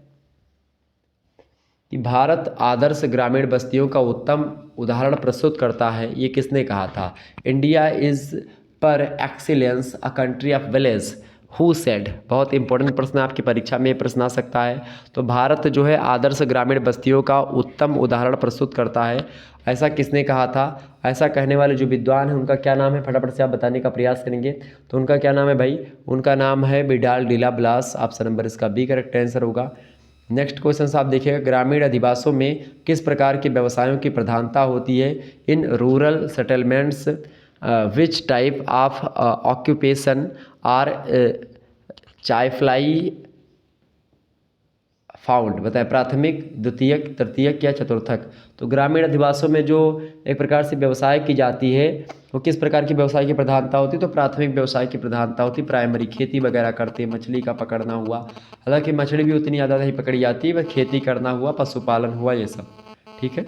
कि भारत आदर्श ग्रामीण बस्तियों का उत्तम उदाहरण प्रस्तुत करता है, ये किसने कहा था? इंडिया इज़ पर excellence a country of village, who said? बहुत इंपॉर्टेंट प्रश्न, आपकी परीक्षा में प्रश्न आ सकता है। तो भारत जो है आदर्श ग्रामीण बस्तियों का उत्तम उदाहरण प्रस्तुत करता है, ऐसा किसने कहा था? ऐसा कहने वाले जो विद्वान हैं उनका क्या नाम है? फटाफट से आप बताने का प्रयास करेंगे। तो उनका क्या नाम है भाई? उनका नाम है विडाल डिला ब्लास। ऑप्शन नंबर इसका बी करेक्ट आंसर होगा। नेक्स्ट क्वेश्चन आप देखिएगा, ग्रामीण अधिवासों में किस प्रकार के व्यवसायों की प्रधानता होती है? In rural settlements which type of occupation are chiefly found? बताएं, प्राथमिक, द्वितीयक, तृतीयक या चतुर्थक? तो ग्रामीण अधिवासों में जो एक प्रकार से व्यवसाय की जाती है वो किस प्रकार की व्यवसाय की प्रधानता होती है? तो प्राथमिक व्यवसाय की प्रधानता होती है। प्राइमरी खेती वगैरह करते हैं, मछली का पकड़ना हुआ, हालांकि मछली भी उतनी ज़्यादा नहीं पकड़ी जाती है, बस खेती करना हुआ, पशुपालन हुआ, ये सब। ठीक है,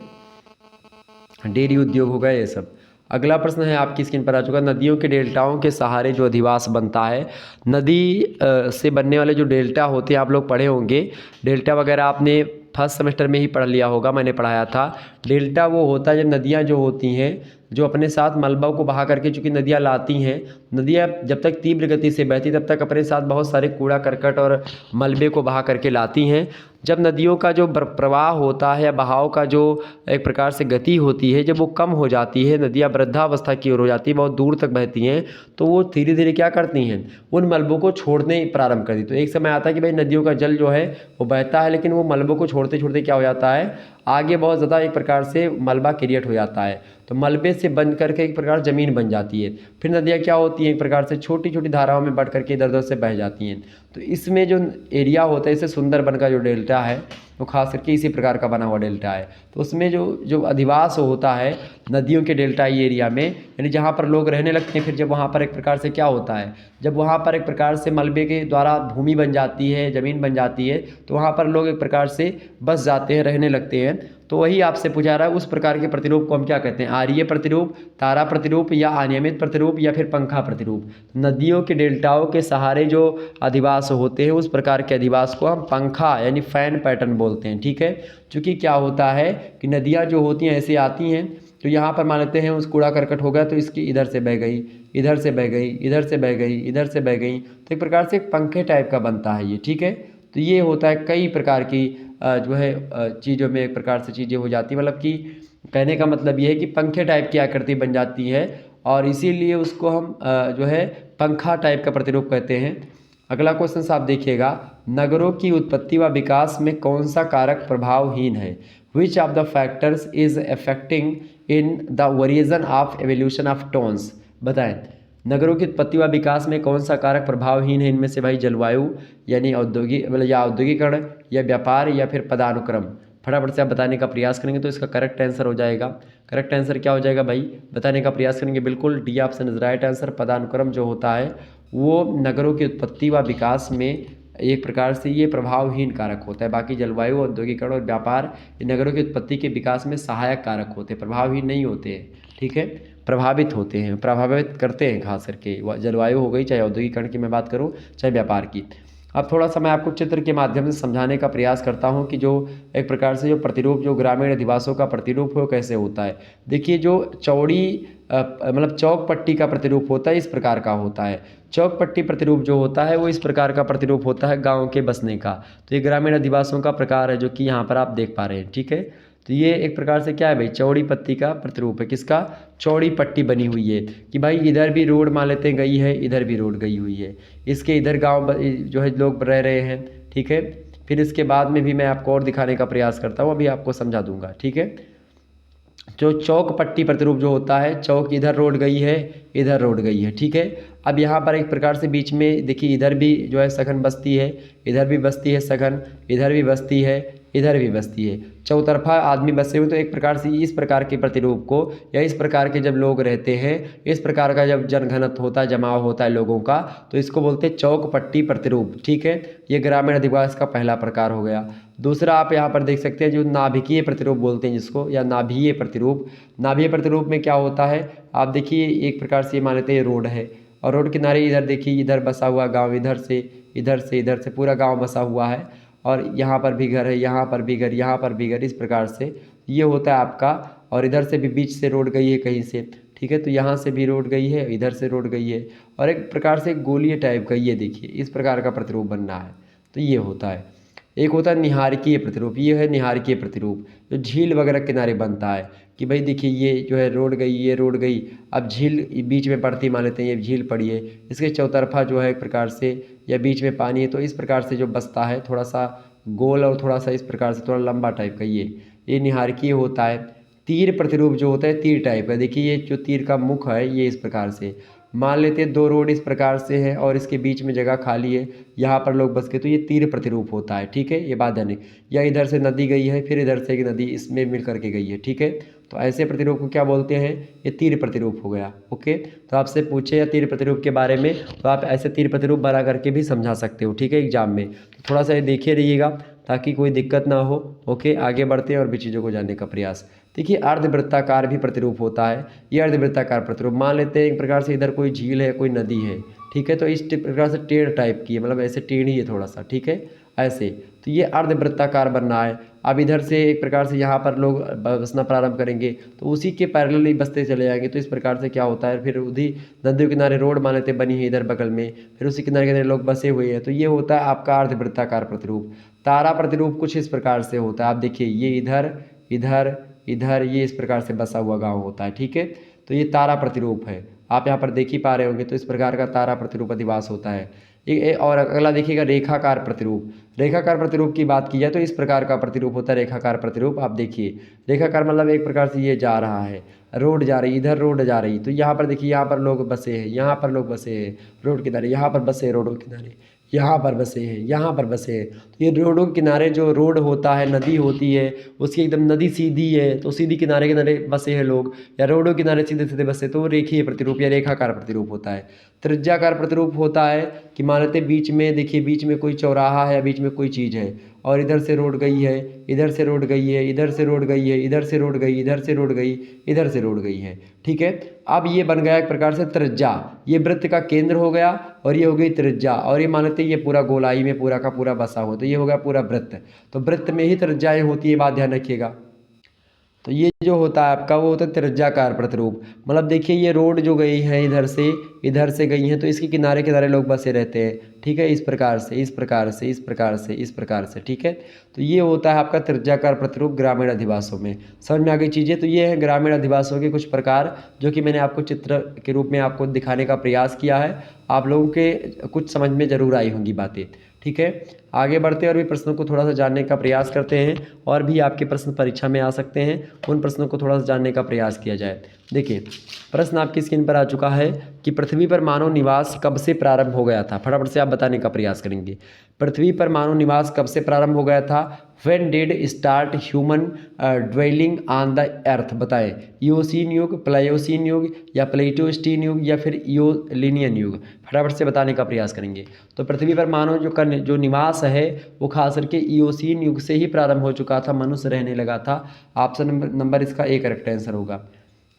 डेयरी उद्योग हो गया, ये सब। अगला प्रश्न है आपकी स्क्रीन पर आ चुका, नदियों के डेल्टाओं के सहारे जो अधिवास बनता है, नदी से बनने वाले जो डेल्टा होते हैं, आप लोग पढ़े होंगे, डेल्टा वगैरह आपने फर्स्ट सेमेस्टर में ही पढ़ लिया होगा, मैंने पढ़ाया था। डेल्टा वो होता है जब नदियाँ जो होती हैं जो अपने साथ मलबा को बहा करके, चूँकि नदियाँ लाती हैं, नदियाँ जब तक तीव्र गति से बहती तब तक अपने साथ बहुत सारे कूड़ा करकट और मलबे को बहा करके लाती हैं। जब नदियों का जो प्रवाह होता है या बहाव का जो एक प्रकार से गति होती है, जब वो कम हो जाती है, नदियाँ वृद्धावस्था की ओर हो जाती है, बहुत दूर तक बहती हैं, तो वो धीरे धीरे क्या करती हैं? उन मलबों को छोड़ने प्रारंभ कर दी। तो एक समय आता है कि भाई नदियों का जल जो है वो बहता है, लेकिन वो मलबों को छोड़ते छोड़ते क्या हो जाता है, आगे बहुत ज़्यादा एक प्रकार से मलबा क्रिएट हो जाता है। तो मलबे से बन करके एक प्रकार ज़मीन बन जाती है। फिर नदियाँ क्या होती हैं, एक प्रकार से छोटी छोटी धाराओं में बढ़ करके इधर उधर से बह जाती हैं। तो इसमें जो एरिया होता है, इसे सुंदरबन का जो डेल्टा है वो खास करके इसी प्रकार का बना हुआ डेल्टा है। तो उसमें जो अधिवास होता है नदियों के डेल्टाई एरिया में, यानी जहाँ पर लोग रहने लगते हैं, फिर जब वहाँ पर एक प्रकार से क्या होता है, जब वहाँ पर एक प्रकार से मलबे के द्वारा भूमि बन जाती है, ज़मीन बन जाती है, तो वहाँ पर लोग एक प्रकार से बस जाते हैं, रहने लगते हैं। तो वही आपसे पूछा रहा है, उस प्रकार के प्रतिरूप को हम क्या कहते हैं? आर्य प्रतिरूप, तारा प्रतिरूप, या अनियमित प्रतिरूप, या फिर पंखा प्रतिरूप। नदियों के डेल्टाओं के सहारे जो अधिवास होते हैं उस प्रकार के अधिवास को हम पंखा यानी फैन पैटर्न बोलते हैं। ठीक है, क्योंकि क्या होता है कि नदियाँ जो होती हैं ऐसे आती हैं, तो यहाँ पर मान लेते हैं उस कूड़ा करकट हो गया तो इसकी इधर से बह गई, इधर से बह गई, इधर से बह गई, इधर से बह गई, तो एक प्रकार से एक पंखे टाइप का बनता है ये। ठीक है, तो ये होता है कई प्रकार की जो है चीज़ों में एक प्रकार से चीज़ें हो जाती है, मतलब कि कहने का मतलब ये है कि पंखे टाइप की आकृति बन जाती है, और इसीलिए उसको हम जो है पंखा टाइप का प्रतिरूप कहते हैं। अगला क्वेश्चन आप देखिएगा, नगरों की उत्पत्ति व विकास में कौन सा कारक प्रभावहीन है? Which of the factors is affecting in the variation of evolution of towns? बताएं, नगरों की उत्पत्ति व विकास में कौन सा कारक प्रभावहीन है? इनमें से भाई जलवायु यानी औद्योगिक मतलब या औद्योगिकरण, या व्यापार, या फिर पदानुक्रम। फटाफट से आप बताने का प्रयास करेंगे तो इसका करेक्ट आंसर हो जाएगा। करेक्ट आंसर क्या हो जाएगा भाई? बताने का प्रयास करेंगे, बिल्कुल D option is right answer. पदानुक्रम जो होता है वो नगरों की उत्पत्ति व विकास में एक प्रकार से ये प्रभावहीन कारक होता है। बाकी जलवायु, औद्योगिकरण और व्यापार ये नगरों की उत्पत्ति के विकास में सहायक कारक होते हैं, प्रभावहीन नहीं होते हैं। ठीक है, प्रभावित होते हैं, प्रभावित करते हैं खास करके। जलवायु हो गई, चाहे औद्योगिकरण की मैं बात करूँ, चाहे व्यापार की। अब थोड़ा सा मैं आपको चित्र के माध्यम से समझाने का प्रयास करता हूँ कि जो एक प्रकार से जो प्रतिरूप, जो ग्रामीण अधिवासों का प्रतिरूप है वो कैसे होता है। देखिए, जो चौड़ी मतलब चौक पट्टी का प्रतिरूप होता है, इस प्रकार का होता है। चौक पट्टी प्रतिरूप जो होता है वो इस प्रकार का प्रतिरूप होता है गाँव के बसने का। तो ये ग्रामीण अधिवासों का प्रकार है जो कि यहाँ पर आप देख पा रहे हैं, ठीक है। तो ये एक प्रकार से क्या है भाई, चौड़ी पट्टी का प्रतिरूप है। किसका? चौड़ी पट्टी बनी हुई है कि भाई इधर भी रोड मान लेते हैं गई है, इधर भी रोड गई हुई है, इसके इधर गांव जो है लोग रह रहे हैं, ठीक है। फिर इसके बाद में भी मैं आपको और दिखाने का प्रयास करता हूँ, अभी आपको समझा दूंगा, ठीक है। जो चौक पट्टी प्रतिरूप जो होता है, चौक इधर रोड गई है, इधर रोड गई है, ठीक है। अब यहाँ पर एक प्रकार से बीच में देखिए इधर भी जो है सघन बस्ती है, इधर भी बस्ती है सघन, इधर भी बस्ती है, इधर भी बस्ती है, चौतरफा आदमी बसे हुए। तो एक प्रकार से इस प्रकार के प्रतिरूप को, या इस प्रकार के जब लोग रहते हैं, इस प्रकार का जब जनघनत्व होता है, जमाव होता है लोगों का, तो इसको बोलते हैं चौक पट्टी प्रतिरूप, ठीक है। ये ग्रामीण अधिवास का पहला प्रकार हो गया। दूसरा आप यहाँ पर देख सकते हैं जो नाभिकीय प्रतिरूप बोलते हैं जिसको, या नाभीय प्रतिरूप। नाभीय प्रतिरूप में क्या होता है, आप देखिए एक प्रकार से मान लेते हैं रोड है, और रोड किनारे इधर देखिए इधर बसा हुआ गांव, इधर से पूरा गांव बसा हुआ है, और यहाँ पर भी घर है, यहाँ पर भी घर, यहाँ पर भी घर, इस प्रकार से ये होता है आपका। और इधर से भी बीच से रोड गई है कहीं से, ठीक है। तो यहाँ से भी रोड गई है, इधर से रोड गई है, और एक प्रकार से गोलीय टाइप का ये देखिए इस प्रकार का प्रतिरूप बन रहा है। तो ये होता है। एक होता है निहारकीय प्रतिरूप, ये है निहारकीय प्रतिरूप जो झील वगैरह किनारे बनता है कि भाई देखिए ये जो है रोड गई, ये रोड गई, अब झील बीच में पड़ती, मान लेते हैं ये झील पड़ी है, इसके चौतरफा जो है एक प्रकार से, या बीच में पानी है, तो इस प्रकार से जो बसता है थोड़ा सा गोल और थोड़ा सा इस प्रकार से थोड़ा लंबा टाइप का, ये निहारकीय होता है। तीर प्रतिरूप जो होता है तीर टाइप का, देखिए ये जो तीर का मुख है ये इस प्रकार से, मान लेते हैं दो रोड इस प्रकार से है और इसके बीच में जगह खाली है, यहाँ पर लोग बस के, तो ये तीर प्रतिरूप होता है, ठीक है। ये बात है नहीं, या इधर से नदी गई है, फिर इधर से एक नदी इसमें मिल करके गई है, ठीक है। तो ऐसे प्रतिरूप को क्या बोलते हैं, ये तीर प्रतिरूप हो गया, ओके। तो आपसे पूछे या तीर प्रतिरूप के बारे में, तो आप ऐसे तीर प्रतिरूप बना करके भी समझा सकते हो, ठीक है, एग्जाम में। तो थोड़ा सा ये देखे रहिएगा ताकि कोई दिक्कत ना हो, ओके। आगे बढ़ते हैं और भी चीज़ों को जानने का प्रयास। देखिए अर्धवृत्ताकार भी प्रतिरूप होता है। ये अर्धवृत्ताकार प्रतिरूप मान लेते हैं एक प्रकार से इधर कोई झील है, कोई नदी है, ठीक है। तो इस प्रकार से टेढ़ टाइप की है, मतलब ऐसे टेढ़ी है थोड़ा सा, ठीक है, ऐसे। तो ये अर्धवृत्ताकार बन रहा है। अब इधर से एक प्रकार से यहाँ पर लोग बसना प्रारंभ करेंगे तो उसी के पैरेलल ही बसते चले जाएंगे। तो इस प्रकार से क्या होता है, फिर उसी नदी के किनारे रोड मान लेते बनी है इधर बगल में, फिर उसी किनारे किनारे लोग बसे हुए हैं। तो ये होता है आपका अर्धवृत्ताकार प्रतिरूप। तारा प्रतिरूप कुछ इस प्रकार से होता है। आप देखिए ये इधर इधर इधर ये इस प्रकार से बसा हुआ गाँव होता है, ठीक है। तो ये तारा प्रतिरूप है, आप यहाँ पर देख ही पा रहे होंगे। तो इस प्रकार का तारा प्रतिरूप अधिवास होता है। और अगला देखिएगा रेखाकार प्रतिरूप। रेखाकार प्रतिरूप की बात की जाए तो इस प्रकार का प्रतिरूप होता है रेखाकार प्रतिरूप। आप देखिए रेखाकार मतलब एक प्रकार से ये जा रहा है, रोड जा रही, इधर रोड जा रही, तो यहाँ पर देखिए यहाँ पर लोग बसे हैं, यहाँ पर लोग बसे हैं रोड किनारे, यहाँ पर बसे हैं रोड किनारे, यहाँ पर बसे हैं, यहाँ पर बसे हैं। तो ये रोडों के किनारे जो रोड होता है, नदी होती है, उसकी एकदम नदी सीधी है तो सीधी किनारे किनारे बसे हैं लोग, या रोडों के किनारे सीधे सीधे बसे, तो वो रेखीय प्रतिरूप या रेखाकार प्रतिरूप होता है। त्रिज्याकार प्रतिरूप होता है कि मान लेते बीच में देखिए बीच में कोई चौराहा है या बीच में कोई चीज़ है और इधर से रोड गई है, इधर से रोड गई है, इधर से रोड गई है, इधर से रोड गई, इधर से रोड गई, इधर से रोड गई है, ठीक है। अब ये बन गया एक प्रकार से त्रिज्या, ये वृत्त का केंद्र हो गया और ये हो गई त्रिज्या, और ये मान लेते हैं ये पूरा गोलाई में पूरा का पूरा बसा हो, तो ये हो गया पूरा वृत्त। तो वृत्त में ही त्रिज्याएँ होती है, बात ध्यान रखिएगा। तो ये जो होता है आपका वो होता है त्रिज्याकार प्रतिरूप। मतलब देखिए ये रोड जो गई है इधर से गई हैं तो इसके किनारे किनारे लोग बसे रहते हैं, ठीक है, इस प्रकार से इस प्रकार से इस प्रकार से इस प्रकार से, ठीक है। तो ये होता है आपका त्रिज्याकार प्रतिरूप ग्रामीण अधिवासों में। समझ में आ गई चीज़ें। तो ये है ग्रामीण अधिवासों के कुछ प्रकार जो कि मैंने आपको चित्र के रूप में आपको दिखाने का प्रयास किया है। आप लोगों के कुछ समझ में ज़रूर आई होंगी बातें, ठीक है। आगे बढ़ते हैं और भी प्रश्नों को थोड़ा सा जानने का प्रयास करते हैं, और भी आपके प्रश्न परीक्षा में आ सकते हैं, उन प्रश्नों को थोड़ा सा जानने का प्रयास किया जाए। देखिए प्रश्न आपकी स्क्रीन पर आ चुका है कि पृथ्वी पर मानव निवास कब से प्रारंभ हो गया था। फटाफट से आप बताने का प्रयास करेंगे। पृथ्वी पर मानव निवास कब से प्रारंभ हो गया था? When did start human dwelling on the earth? बताएं, ईओसीन युग, प्लायोसीन युग, या प्लेटोस्टीन युग, या फिर ईओलिनियन युग। फटाफट से बताने का प्रयास करेंगे। तो पृथ्वी पर मानव जो निवास है वो खास करके ईओसीन युग से ही प्रारंभ हो चुका था, मनुष्य रहने लगा था। ऑप्शन नंबर इसका ए करेक्ट आंसर होगा।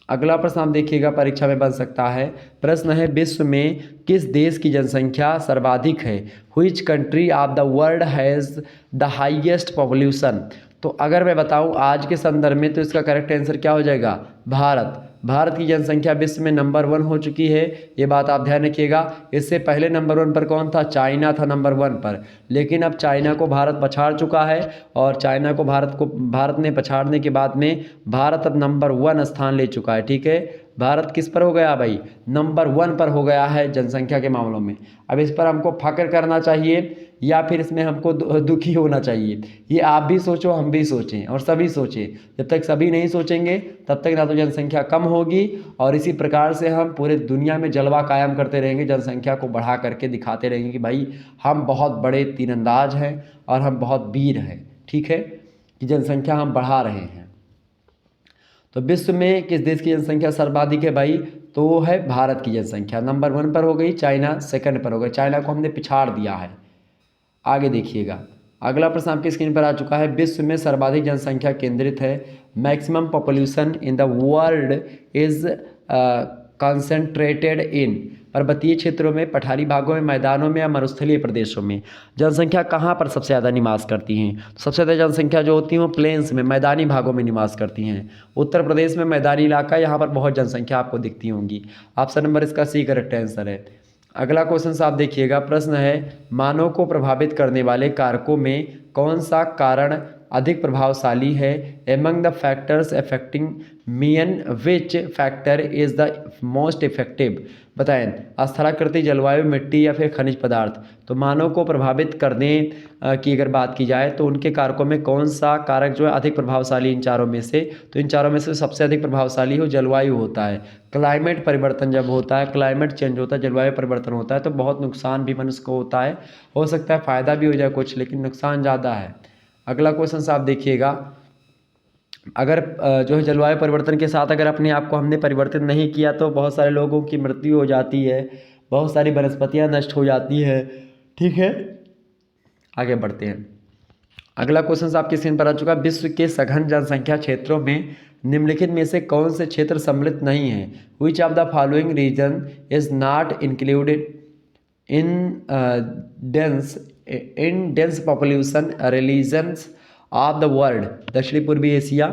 अगला प्रश्न आप देखिएगा, परीक्षा में बन सकता है। प्रश्न है, विश्व में किस देश की जनसंख्या सर्वाधिक है? Which country of the world has the highest population? तो अगर मैं बताऊं आज के संदर्भ में, तो इसका करेक्ट आंसर क्या हो जाएगा? भारत। भारत की जनसंख्या विश्व में नंबर 1 हो चुकी है, ये बात आप ध्यान रखिएगा। इससे पहले नंबर 1 पर कौन था? चाइना था नंबर 1 पर, लेकिन अब चाइना को भारत पछाड़ चुका है, और चाइना को भारत ने पछाड़ने के बाद में भारत अब नंबर 1 स्थान ले चुका है। ठीक है, भारत किस पर हो गया भाई? नंबर 1 पर हो गया है जनसंख्या के मामलों में। अब इस पर हमको फख्र करना चाहिए या फिर इसमें हमको दुखी होना चाहिए? ये आप भी सोचो, हम भी सोचें, और सभी सोचें। जब तक सभी नहीं सोचेंगे तब तक ना तो जनसंख्या कम होगी, और इसी प्रकार से हम पूरे दुनिया में जलवा कायम करते रहेंगे, जनसंख्या को बढ़ा करके दिखाते रहेंगे कि भाई हम बहुत बड़े तीरंदाज हैं और हम बहुत वीर हैं। ठीक है, कि जनसंख्या हम बढ़ा रहे हैं। तो विश्व में किस देश की जनसंख्या सर्वाधिक है भाई? तो वो है भारत की जनसंख्या। नंबर 1 पर हो गई, चाइना सेकंड पर हो गई। चाइना को हमने पिछाड़ दिया है। आगे देखिएगा, अगला प्रश्न आपकी स्क्रीन पर आ चुका है। विश्व में सर्वाधिक जनसंख्या केंद्रित है। Maximum population in the world is concentrated इन। पर्वतीय क्षेत्रों में, पठारी भागों में, मैदानों में या मरुस्थलीय प्रदेशों में जनसंख्या कहाँ पर सबसे ज़्यादा निवास करती हैं? सबसे ज़्यादा जनसंख्या जो होती है वो प्लेन्स में, मैदानी भागों में निवास करती हैं। उत्तर प्रदेश में मैदानी इलाका, यहाँ पर बहुत जनसंख्या आपको दिखती होंगी। ऑप्शन नंबर इसका सी करेक्ट आंसर है। अगला क्वेश्चन आप देखिएगा, प्रश्न है, मानव को प्रभावित करने वाले कारकों में कौन सा कारण अधिक प्रभावशाली है? Among the factors affecting main which factor is the most effective? बताएं, स्थलाकृति, जलवायु, मिट्टी या फिर खनिज पदार्थ? तो मानव को प्रभावित करने की अगर बात की जाए तो उनके कारकों में कौन सा कारक जो है अधिक प्रभावशाली इन चारों में से? तो इन चारों में से सबसे अधिक प्रभावशाली हो जलवायु होता है। क्लाइमेट परिवर्तन जब होता है, क्लाइमेट चेंज होता है, जलवायु परिवर्तन होता है, तो बहुत नुकसान भी मनुष्य को होता है। हो सकता है फ़ायदा भी हो जाए कुछ, लेकिन नुकसान ज़्यादा है। अगला क्वेश्चन आप देखिएगा, अगर जो है जलवायु परिवर्तन के साथ अगर अपने आप को हमने परिवर्तित नहीं किया तो बहुत सारे लोगों की मृत्यु हो जाती है, बहुत सारी वनस्पतियाँ नष्ट हो जाती है। ठीक है, आगे बढ़ते हैं। अगला क्वेश्चन आपकी स्क्रीन पर आ चुका है। विश्व के सघन जनसंख्या क्षेत्रों में निम्नलिखित में से कौन से क्षेत्र सम्मिलित नहीं है? Which of the following region is not included in dense population regions of the world? दक्षिणी पूर्वी एशिया,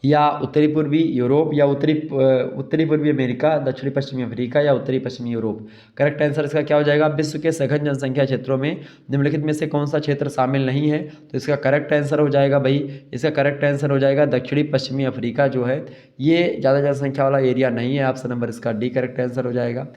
या उत्तरी पूर्वी यूरोप, या उत्तरी पूर्वी अमेरिका, दक्षिणी पश्चिमी अफ्रीका, या उत्तरी पश्चिमी यूरोप? करेक्ट आंसर इसका क्या हो जाएगा? विश्व के सघन जनसंख्या क्षेत्रों में निम्नलिखित में से कौन सा क्षेत्र शामिल नहीं है? तो इसका करेक्ट आंसर हो जाएगा भाई, इसका करेक्ट आंसर हो जाएगा दक्षिणी पश्चिमी अफ्रीका जो है, ये ज़्यादा जनसंख्या वाला एरिया नहीं है। ऑप्शन नंबर इसका डी करेक्ट आंसर हो जाएगा।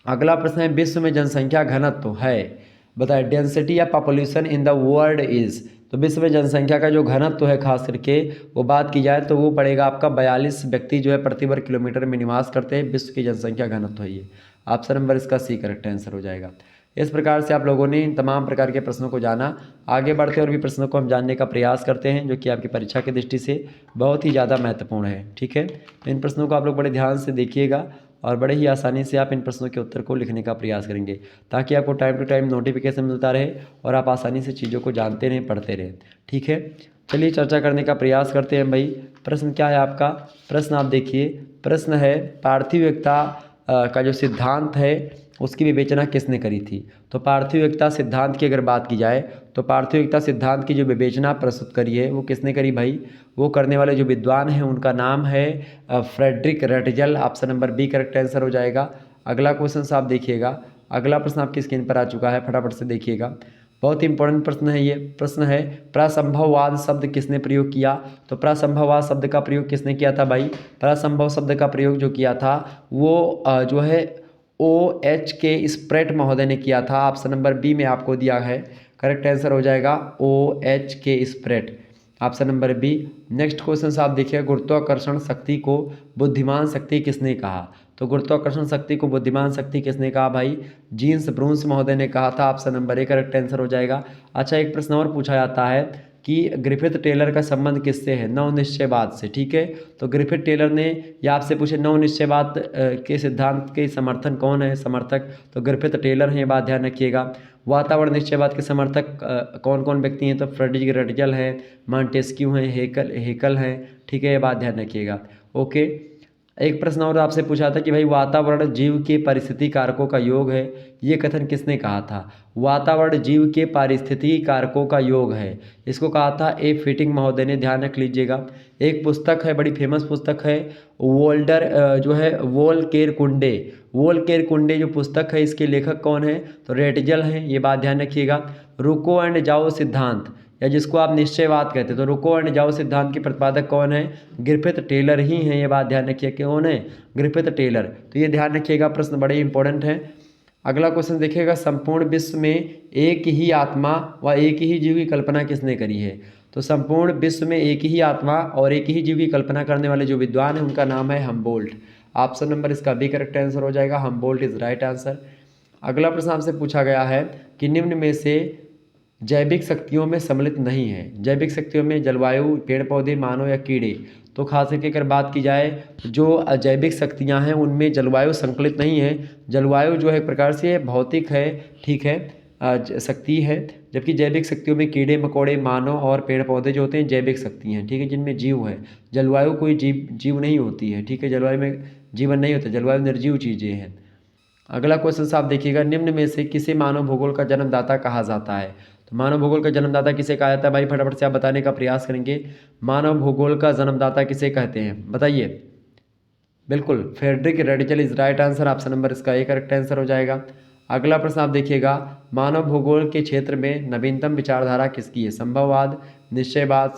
अगला प्रश्न है, विश्व में जनसंख्या घनत्व है, बताए, डेंसिटी या population in the world is? तो विश्व में जनसंख्या का जो घनत्व है खास करके वो बात की जाए तो वो पड़ेगा आपका 42 व्यक्ति जो है प्रति वर्ग किलोमीटर में निवास करते हैं। विश्व की जनसंख्या घनत्व है ये। ऑप्शन नंबर इसका सी करेक्ट आंसर हो जाएगा। इस प्रकार से आप लोगों ने इन तमाम प्रकार के प्रश्नों को जाना। आगे बढ़ते और भी प्रश्नों को हम जानने का प्रयास करते हैं जो कि आपकी परीक्षा की दृष्टि से बहुत ही ज़्यादा महत्वपूर्ण है। ठीक है, तो इन प्रश्नों को आप लोग बड़े ध्यान से देखिएगा और बड़े ही आसानी से आप इन प्रश्नों के उत्तर को लिखने का प्रयास करेंगे ताकि आपको टाइम टू टाइम नोटिफिकेशन मिलता रहे और आप आसानी से चीज़ों को जानते रहें, पढ़ते रहें। ठीक है, चलिए चर्चा करने का प्रयास करते हैं भाई। प्रश्न क्या है आपका? प्रश्न आप देखिए, प्रश्न है, पार्थिव एकता का जो सिद्धांत है उसकी विवेचना किसने करी थी? तो पार्थिव एकता सिद्धांत की अगर बात की जाए तो पार्थिव एकता सिद्धांत की जो विवेचना प्रस्तुत करी है वो किसने करी भाई? वो करने वाले जो विद्वान हैं उनका नाम है Friedrich Ratzel. Option number B correct answer हो जाएगा। अगला क्वेश्चन आप देखिएगा, अगला प्रश्न आपकी स्क्रीन पर आ चुका है, फटाफट से देखिएगा, बहुत इंपॉर्टेंट प्रश्न है ये। प्रश्न है, प्रसंभववाद शब्द किसने प्रयोग किया? तो प्रसंभववाद शब्द का प्रयोग किसने किया था भाई? प्रसंभव शब्द का प्रयोग जो किया था वो जो है OH के स्प्रेट महोदय ने किया था। ऑप्शन नंबर बी में आपको दिया है, करेक्ट आंसर हो जाएगा OH के स्प्रेट, option number B. Next question आप देखिए, गुरुत्वाकर्षण शक्ति को बुद्धिमान शक्ति किसने कहा? तो गुरुत्वाकर्षण शक्ति को बुद्धिमान शक्ति किसने कहा भाई? जीन्स ब्रूंस महोदय ने कहा था। Option number A correct answer हो जाएगा। अच्छा, एक प्रश्न और पूछा जाता है कि ग्रिफिथ टेलर का संबंध किससे है? नवनिश्चयवाद से। ठीक है, तो ग्रिफिथ टेलर ने या आपसे पूछे नवनिश्चयवाद के सिद्धांत के समर्थन कौन है समर्थक? तो ग्रिफिथ टेलर हैं, ये बात ध्यान रखिएगा। वातावरण निश्चयवाद के समर्थक कौन कौन व्यक्ति हैं? तो फ्रेडरिक रटजल हैं, मॉन्टेस्क्यू हैं, हेकल हैं। ठीक है, ये बात ध्यान रखिएगा। ओके। एक प्रश्न और आपसे पूछा था कि भाई वातावरण जीव के पारिस्थितिकी कारकों का योग है, ये कथन किसने कहा था? वातावरण जीव के पारिस्थितिकी कारकों का योग है, इसको कहा था ए फिटिंग महोदय ने, ध्यान रख लीजिएगा। एक पुस्तक है, बड़ी फेमस पुस्तक है, वोल्डर जो है वोलकेरकुंडे, वोलकेरकुंडे जो पुस्तक है इसके लेखक कौन है? तो रेटजल हैं, ये बात ध्यान रखिएगा। रुको एंड जाओ सिद्धांत, या जिसको आप निश्चयवाद कहते हैं, तो रुको एंड जाओ सिद्धांत के प्रतिपादक कौन है? ग्रिफिथ टेलर ही हैं, ये बात ध्यान रखिए। कौन है? Griffith Taylor. तो ये ध्यान रखिएगा, प्रश्न बड़े इंपॉर्टेंट है। अगला क्वेश्चन देखिएगा, संपूर्ण विश्व में एक ही आत्मा व एक ही जीव की कल्पना किसने करी है? तो संपूर्ण विश्व में एक ही आत्मा और एक ही जीव की कल्पना करने वाले जो विद्वान हैं उनका नाम है हमबोल्ट। ऑप्शन नंबर इसका बी करेक्ट आंसर हो जाएगा, हमबोल्ट इज राइट आंसर। अगला प्रश्न आपसे पूछा गया है कि निम्न में से जैविक शक्तियों में सम्मिलित नहीं है। जैविक शक्तियों में जलवायु, पेड़ पौधे, मानव या कीड़े। तो खास करके अगर बात की जाए जो अजैविक शक्तियां हैं उनमें जलवायु संकलित नहीं है। जलवायु जो है एक प्रकार से भौतिक है, ठीक है, शक्ति है, जबकि जैविक शक्तियों में कीड़े मकोड़े, मानव और पेड़ पौधे जो होते हैं जैविक शक्ति हैं, ठीक है, जिनमें जीव है। जलवायु कोई जीव नहीं होती है, ठीक है, जलवायु में जीवन नहीं होता, जलवायु निर्जीव चीज़ें हैं। अगला क्वेश्चन साहब देखिएगा, निम्न में से किसे मानव भूगोल का जन्मदाता कहा जाता है? तो मानव भूगोल का जन्मदाता किसे कहा जाता है भाई? फटाफट से आप बताने का प्रयास करेंगे। मानव भूगोल का जन्मदाता किसे कहते हैं, बताइए। बिल्कुल, Friedrich Ratzel is right answer, option number इसका ए करेक्ट आंसर हो जाएगा। अगला प्रश्न आप देखिएगा, मानव भूगोल के क्षेत्र में नवीनतम विचारधारा किसकी है? संभववाद, निश्चयवाद,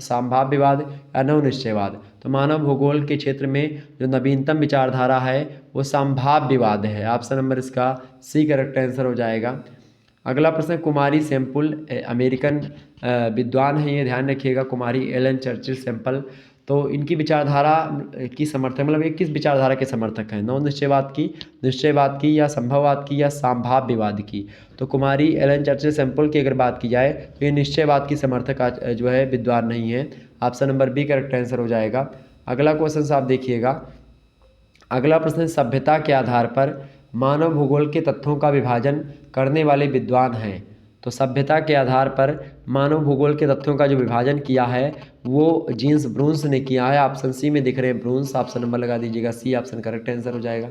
संभाव्यवाद या नवनिश्चयवाद। तो मानव भूगोल के क्षेत्र में जो नवीनतम विचारधारा है वो संभाव्यवाद है, ऑप्शन नंबर इसका सी करेक्ट आंसर हो जाएगा। अगला प्रश्न, कुमारी सैंपल अमेरिकन विद्वान है, ये ध्यान रखिएगा, कुमारी एलन चर्चिल सैंपल। तो इनकी विचारधारा की समर्थक, मतलब ये किस विचारधारा के समर्थक हैं? नव निश्चयवाद की, निश्चयवाद की, या संभववाद की, या संभाव्यवाद की। तो कुमारी एलन चर्चिल सैंपल की अगर बात की जाए तो ये निश्चयवाद की समर्थक जो है विद्वान नहीं है, option number B correct answer हो जाएगा। अगला क्वेश्चन आप देखिएगा, अगला प्रश्न, सभ्यता के आधार पर मानव भूगोल के तथ्यों का विभाजन करने वाले विद्वान हैं। तो सभ्यता के आधार पर मानव भूगोल के तथ्यों का जो विभाजन किया है वो जीन्स ब्रूंस ने किया है, ऑप्शन सी में दिख रहे हैं ब्रूंस, ऑप्शन नंबर लगा दीजिएगा सी, ऑप्शन करेक्ट आंसर हो जाएगा।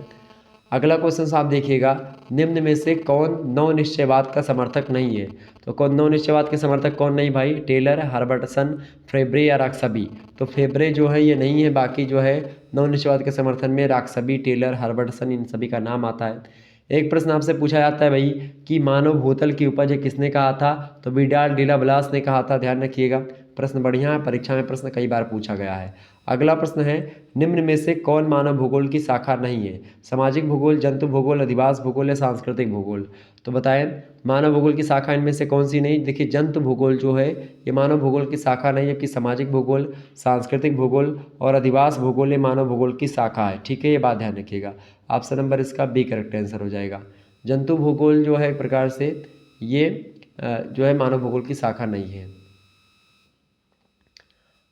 अगला क्वेश्चन आप देखिएगा, निम्न में से कौन नव निश्चयवाद का समर्थक नहीं है? तो कौन नव निश्चयवाद के समर्थक कौन नहीं भाई? टेलर, हर्बर्टसन, फेब्रे या राक्सबी। तो फेब्रे जो है ये नहीं है, बाकी जो है नव निश्चयवाद के समर्थन में राक्सबी, टेलर, हर्बर्टसन, इन सभी का नाम आता है। एक प्रश्न आपसे पूछा जाता है भाई कि मानव भूतल की उपज है किसने कहा था? तो विडाल डिला ब्लास ने कहा था, ध्यान रखिएगा, प्रश्न बढ़िया है, परीक्षा में प्रश्न कई बार पूछा गया है। अगला प्रश्न है, निम्न में से कौन मानव भूगोल की शाखा नहीं है? सामाजिक भूगोल, जंतु भूगोल, अधिवास भूगोल या सांस्कृतिक भूगोल। तो बताएं मानव भूगोल की शाखा इनमें से कौन सी नहीं? देखिए, जंतु भूगोल जो है ये मानव भूगोल की शाखा नहीं है, जबकि सामाजिक भूगोल, सांस्कृतिक भूगोल और अधिवास भूगोल ये मानव भूगोल की शाखा है, ठीक है, ये बात ध्यान रखिएगा, ऑप्शन नंबर इसका बी करेक्ट आंसर हो जाएगा। जंतु भूगोल जो है एक प्रकार से ये जो है मानव भूगोल की शाखा नहीं है।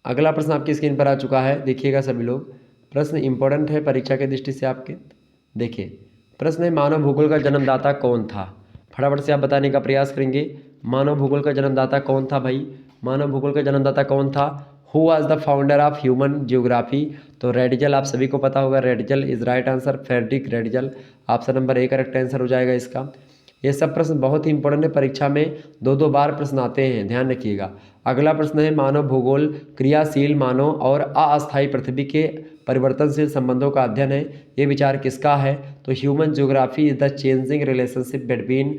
अगला प्रश्न आपकी स्क्रीन पर आ चुका है, देखिएगा सभी लोग, प्रश्न इंपॉर्टेंट है परीक्षा के दृष्टि से आपके। देखिए प्रश्न है, मानव भूगोल का जन्मदाता कौन था? फटाफट से आप बताने का प्रयास करेंगे, मानव भूगोल का जन्मदाता कौन था भाई? मानव भूगोल का जन्मदाता कौन था? Who was the founder of human geography? तो रेडजल, आप सभी को पता होगा, Ratzel is right answer, Friedrich Ratzel, option number A correct answer हो जाएगा इसका। ये सब प्रश्न बहुत ही इंपॉर्टेंट है, परीक्षा में दो दो बार प्रश्न आते हैं, ध्यान रखिएगा। अगला प्रश्न है, मानव भूगोल क्रियाशील मानव और अस्थायी पृथ्वी के परिवर्तनशील संबंधों का अध्ययन है, ये विचार किसका है? तो human geography is the changing relationship between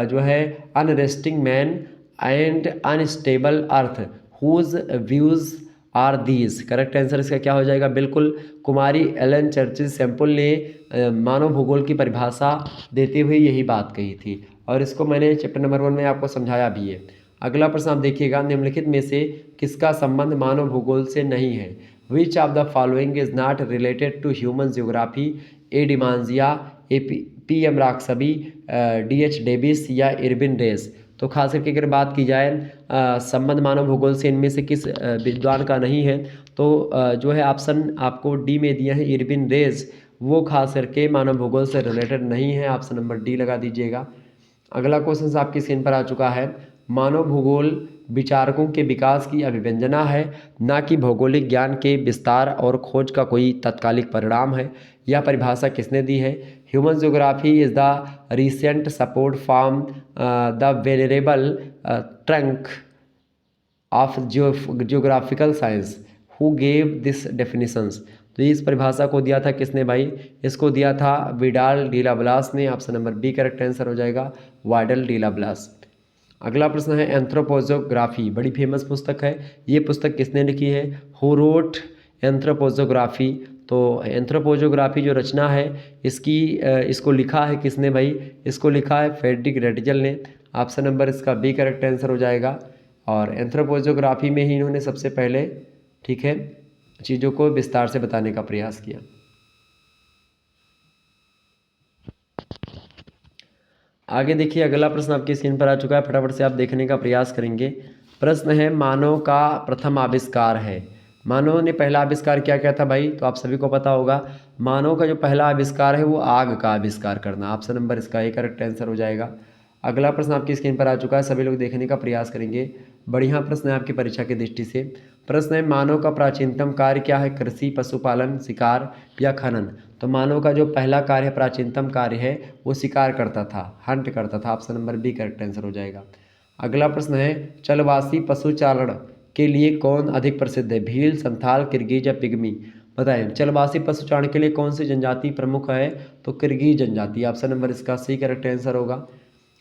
जो है unresting man and unstable earth, whose views are these. Correct answer इसका क्या हो जाएगा? बिल्कुल, कुमारी एलन चर्चिल सैंपल ने मानव भूगोल की परिभाषा देते हुए यही बात कही थी, और इसको मैंने चैप्टर नंबर 1 में आपको समझाया भी है। अगला प्रश्न आप देखिएगा, निम्नलिखित में से किसका संबंध मानव भूगोल से नहीं है? Which of the following is not related to human geography? A Demangeon, P M Roxby, D H Davis या इरविन रेस। तो खास करके अगर बात की जाए संबंध मानव भूगोल से इनमें से किस विद्वान का नहीं है, तो जो है ऑप्शन आपको डी में दिया है, इरविन रेस, वो खास करके मानव भूगोल से रिलेटेड नहीं है, ऑप्शन नंबर डी लगा दीजिएगा। अगला क्वेश्चन आपकी स्क्रीन पर आ चुका है, मानव भूगोल विचारकों के विकास की अभिव्यंजना है, ना कि भौगोलिक ज्ञान के विस्तार और खोज का कोई तात्कालिक परिणाम है। यह परिभाषा किसने दी है? Human geography is the recent support from the variable trunk of geographical science who gave this definitions. तो इस परिभाषा को दिया था किसने भाई? इसको दिया था विडाल डी लाब्लास ने। Option number B correct answer हो जाएगा, वाइडल डी लाब्लास। अगला प्रश्न है एंथ्रोपोजोग्राफी, बड़ी फेमस पुस्तक है। ये पुस्तक किसने लिखी है? Who wrote anthropogeography. तो एंथ्रोपोजोग्राफी जो रचना है इसको लिखा है किसने भाई? इसको लिखा है फ्रेडरिक रेटजल ने। ऑप्शन नंबर इसका बी करेक्ट आंसर हो जाएगा। और एंथ्रोपोजोग्राफी में ही इन्होंने सबसे पहले, ठीक है, चीज़ों को विस्तार से बताने का प्रयास किया। आगे देखिए, अगला प्रश्न आपकी स्क्रीन पर आ चुका है, फटाफट से आप देखने का प्रयास करेंगे। प्रश्न है मानव का प्रथम आविष्कार है। मानव ने पहला आविष्कार क्या किया था भाई? तो आप सभी को पता होगा, मानव का जो पहला आविष्कार है वो आग का आविष्कार करना। ऑप्शन नंबर इसका ए करेक्ट आंसर हो जाएगा। अगला प्रश्न आपकी स्क्रीन पर आ चुका है, सभी लोग देखने का प्रयास करेंगे। बढ़िया प्रश्न है आपकी परीक्षा की दृष्टि से। प्रश्न है मानव का प्राचीनतम कार्य क्या है? कृषि, पशुपालन, शिकार या खनन? तो मानव का जो पहला कार्य, प्राचीनतम कार्य है, वो शिकार करता था, हंट करता था। Option number B correct answer हो जाएगा। अगला प्रश्न है चलवासी पशुचारण के लिए कौन अधिक प्रसिद्ध है? भील, संथाल, किर्गिज या पिग्मी? बताएं, चलवासी पशुचारण के लिए कौन सी जनजाति प्रमुख है? तो किर्गिज जनजाति। ऑप्शन नंबर इसका सी करेक्ट आंसर होगा।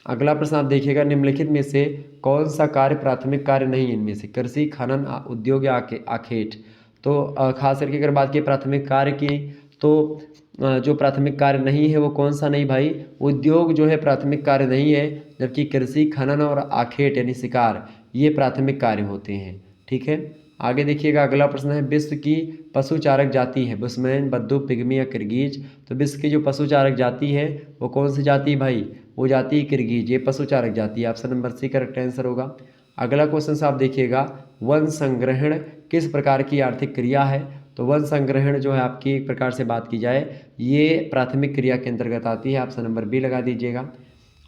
अगला प्रश्न आप देखिएगा, निम्नलिखित में से कौन सा कार्य प्राथमिक कार्य नहीं है इनमें से? कृषि, खनन, उद्योग या आखेट? तो खास करके अगर बात की प्राथमिक कार्य की, तो जो प्राथमिक कार्य नहीं है वो कौन सा नहीं भाई? उद्योग जो है प्राथमिक कार्य नहीं है, जबकि कृषि, खनन और आखेट यानी शिकार ये प्राथमिक कार्य होते हैं। ठीक है, आगे देखिएगा, अगला प्रश्न है विश्व की पशुचारक जाति है बुशमैन, बद्दू, पिग्मी या किर्गिज? तो विश्व की जो पशुचारक जाति है वो कौन सी जाति है भाई? वो जाति किर्गिज, ये पशुचारक जाति है। Option number C correct answer होगा। अगला क्वेश्चन से आप देखिएगा, वन संग्रहण किस प्रकार की आर्थिक क्रिया है? तो वन संग्रहण जो है आपकी एक प्रकार से बात की जाए, ये प्राथमिक क्रिया के अंतर्गत आती है। ऑप्शन नंबर बी लगा दीजिएगा।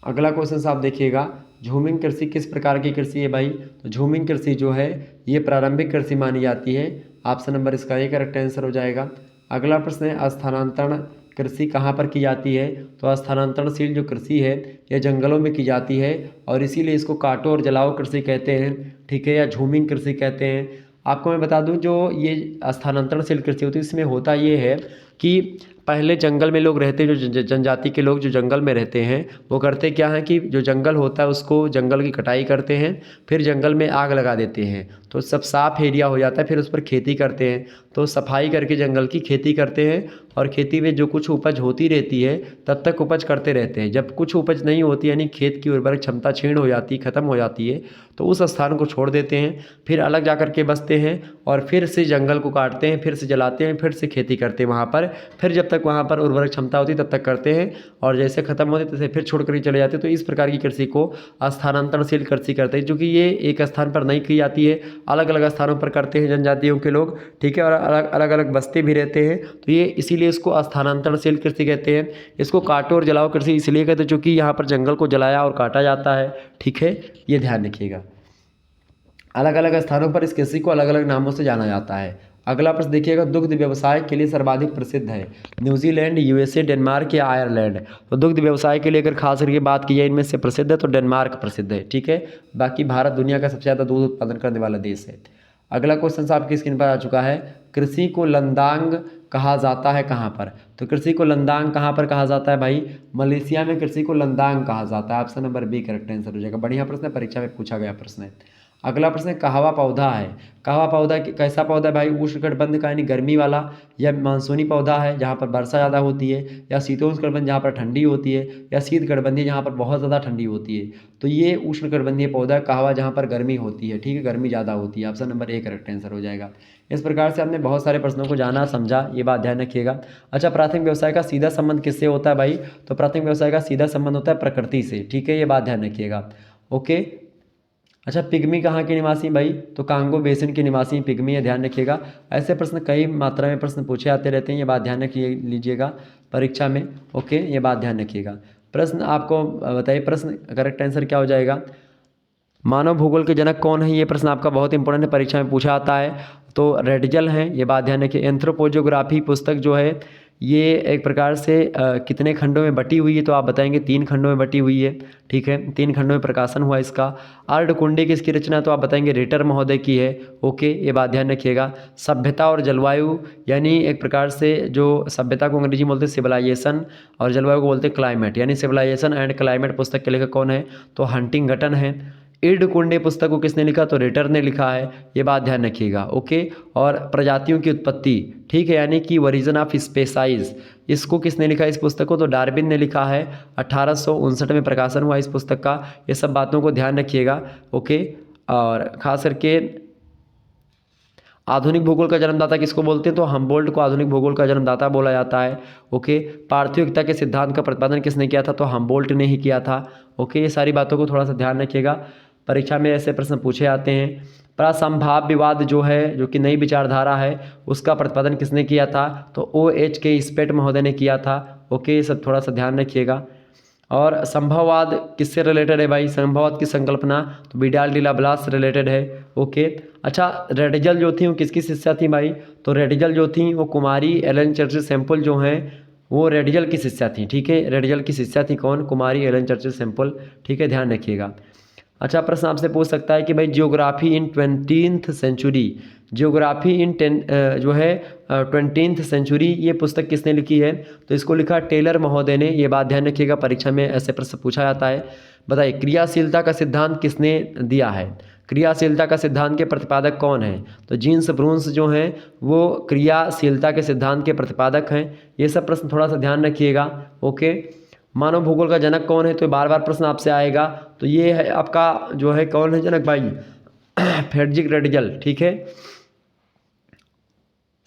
अगला क्वेश्चन से आप देखिएगा, झूमिंग कृषि किस प्रकार की कृषि है भाई? तो झूमिंग कृषि जो है ये प्रारंभिक कृषि मानी जाती है। ऑप्शन नंबर इसका एक करेक्ट आंसर हो जाएगा। अगला प्रश्न है स्थानांतरण कृषि कहाँ पर की जाती है? तो स्थानांतरणशील जो कृषि है यह जंगलों में की जाती है और इसीलिए इसको काटो और जलाओ कृषि कहते हैं। ठीक है, या झूमिंग कृषि कहते हैं। आपको मैं बता दूं, जो ये स्थानांतरणशील कृषि होती है इसमें होता ये है कि पहले जंगल में लोग रहते हैं, जो जनजाति के लोग जो जंगल में रहते हैं वो करते क्या है कि जो जंगल होता है उसको जंगल की कटाई करते हैं, फिर जंगल में आग लगा देते हैं, तो सब साफ एरिया हो जाता है, फिर उस पर खेती करते हैं। तो सफाई करके जंगल की खेती करते हैं और खेती में जो कुछ उपज होती रहती है तब तक उपज करते रहते हैं। जब कुछ उपज नहीं होती यानी खेत की उर्वरक क्षमता क्षीण हो जाती, ख़त्म हो जाती है, तो उस स्थान को छोड़ देते हैं, फिर अलग जा कर के बसते हैं और फिर से जंगल को काटते हैं, फिर से जलाते हैं, फिर से खेती करते हैं वहाँ पर। फिर जब तक वहाँ पर उर्वरक क्षमता होती तब तक करते हैं और जैसे ख़त्म होती तैसे फिर छोड़ कर चले जाते हैं। तो इस प्रकार की कृषि को स्थानांतरणशील कृषि करते हैं, जो कि ये एक स्थान पर नहीं की जाती है, अलग अलग स्थानों पर करते हैं जनजातियों के लोग। ठीक है, और अलग अलग बस्ते भी रहते हैं, तो ये इसीलिए इसको स्थानांतरणशील कृषि कहते हैं। इसको काटो और जलाओ कृषि इसलिए कहते हैं क्योंकि यहाँ पर जंगल को जलाया और काटा जाता है। ठीक है, ये ध्यान रखिएगा। अलग अलग स्थानों पर इस कृषि को अलग अलग नामों से जाना जाता है। अगला प्रश्न देखिएगा, दुग्ध व्यवसाय के लिए सर्वाधिक प्रसिद्ध है न्यूजीलैंड, यूएसए, डेनमार्क या आयरलैंड? तो दुग्ध व्यवसाय के लिए अगर खास करके बात की जाए इनमें से प्रसिद्ध है तो डेनमार्क प्रसिद्ध है। ठीक है, बाकी भारत दुनिया का सबसे ज़्यादा दूध उत्पादन करने वाला देश है। अगला क्वेश्चन आपकी स्क्रीन पर आ चुका है, कृषि को लंदांग कहा जाता है कहाँ पर? तो कृषि को लंदांग कहाँ पर कहा जाता है भाई? मलेशिया में कृषि को लंदांग कहा जाता है। Option number B correct answer हो जाएगा। बढ़िया प्रश्न है, परीक्षा में पूछा गया प्रश्न है। अगला प्रश्न कहवा पौधा है। कहवा पौधा कैसा पौधा है भाई? उष्णकटिबंध का यानी गर्मी वाला, या मानसूनी पौधा है जहाँ पर वर्षा ज़्यादा होती है, या शीतोष्णकटिबंध जहाँ पर ठंडी होती है, या शीतकटिबंधीय जहाँ पर बहुत ज़्यादा ठंडी होती है? तो ये उष्णकटिबंधीय पौधा कहवा जहाँ पर गर्मी होती है। ठीक है, गर्मी ज़्यादा होती है। Option number A correct answer हो जाएगा। इस प्रकार से आपने बहुत सारे प्रश्नों को जाना समझा, ये बात ध्यान रखिएगा। अच्छा, प्राथमिक व्यवसाय का सीधा संबंध किससे होता है भाई? तो प्राथमिक व्यवसाय का सीधा संबंध होता है प्रकृति से। ठीक है, ये बात ध्यान रखिएगा। ओके, अच्छा, पिग्मी कहाँ के निवासी भाई? तो कांगो बेसिन के निवासी पिग्मी है, ध्यान रखिएगा। ऐसे प्रश्न कई मात्रा में प्रश्न पूछे आते रहते हैं, ये बात ध्यान रखिए लीजिएगा परीक्षा में। ओके, ये बात ध्यान रखिएगा। प्रश्न आपको बताइए, प्रश्न करेक्ट आंसर क्या हो जाएगा? मानव भूगोल के जनक कौन है, ये प्रश्न आपका बहुत इंपॉर्टेंट है, परीक्षा में पूछा आता है। तो रेडिजल हैं, ये बात ध्यान रखिए। एंथ्रोपोजोग्राफी पुस्तक जो है ये एक प्रकार से कितने खंडों में बटी हुई है, तो आप बताएंगे 3 खंडों में बटी हुई है, ठीक है, 3 खंडों में प्रकाशन हुआ इसका। अर्धकुंडी की इसकी रचना, तो आप बताएंगे रिटर महोदय की है, ओके, ये बात ध्यान रखिएगा। सभ्यता और जलवायु, यानी एक प्रकार से जो सभ्यता को अंग्रेजी में बोलते हैं सिविलाइजेशन और जलवायु को बोलते हैं क्लाइमेट, यानी सिविलाइजेशन एंड क्लाइमेट पुस्तक के लेखक कौन है, तो हंटिंगटन है। इर्डकुंडे पुस्तक को किसने लिखा, तो रिटर ने लिखा है, ये बात ध्यान रखिएगा, ओके। और प्रजातियों की उत्पत्ति, ठीक है, यानी कि ओरिजिन ऑफ स्पेसाइज, इसको किसने लिखा इस पुस्तक को, तो डार्विन ने लिखा है। 1859 में प्रकाशन हुआ इस पुस्तक का। ये सब बातों को ध्यान रखिएगा, ओके। और खास करके आधुनिक भूगोल का जन्मदाता किसको बोलते हैं, तो हमबोल्ट को आधुनिक भूगोल का जन्मदाता बोला जाता है, ओके। पार्थिविकता के सिद्धांत का प्रतिपादन किसने किया था, तो हमबोल्ट ने ही किया था, ओके। ये सारी बातों को थोड़ा सा ध्यान रखिएगा, परीक्षा में ऐसे प्रश्न पूछे जाते हैं। प्रसंभाव्यवाद जो है, जो कि नई विचारधारा है, उसका प्रतिपादन किसने किया था, तो OH के स्पेट महोदय ने किया था, ओके। ये सब थोड़ा सा ध्यान रखिएगा। और संभववाद किससे रिलेटेड है भाई, संभववाद की संकल्पना, तो विडाल डी लाप्लास से रिलेटेड है, ओके। अच्छा, रेडिजल जो थी वो किसकी शिष्या थी भाई, तो रेडिजल जो थी वो कुमारी एलन चर्चिल सैंपल जो हैं वो रेडिजल की शिष्या थी, ठीक है। रेडिजल की शिष्या थी कौन, कुमारी एलन चर्चिल सैंपल, ठीक है, ध्यान रखिएगा। अच्छा, प्रश्न आपसे पूछ सकता है कि भाई जियोग्राफी इन 20th सेंचुरी, जियोग्राफी इन जो है 20th सेंचुरी, ये पुस्तक किसने लिखी है, तो इसको लिखा टेलर महोदय ने, ये बात ध्यान रखिएगा, परीक्षा में ऐसे प्रश्न पूछा जाता है। बताइए क्रियाशीलता का सिद्धांत किसने दिया है, क्रियाशीलता का सिद्धांत के प्रतिपादक कौन है, तो जीन्स ब्रून्स जो हैं वो क्रियाशीलता के सिद्धांत के प्रतिपादक हैं। ये सब प्रश्न थोड़ा सा ध्यान रखिएगा, ओके। मानव भूगोल का जनक कौन है, तो बार बार प्रश्न आपसे आएगा, तो ये है आपका जो है कौन है जनक भाई, फ्रेडरिक रेडिजल, ठीक है।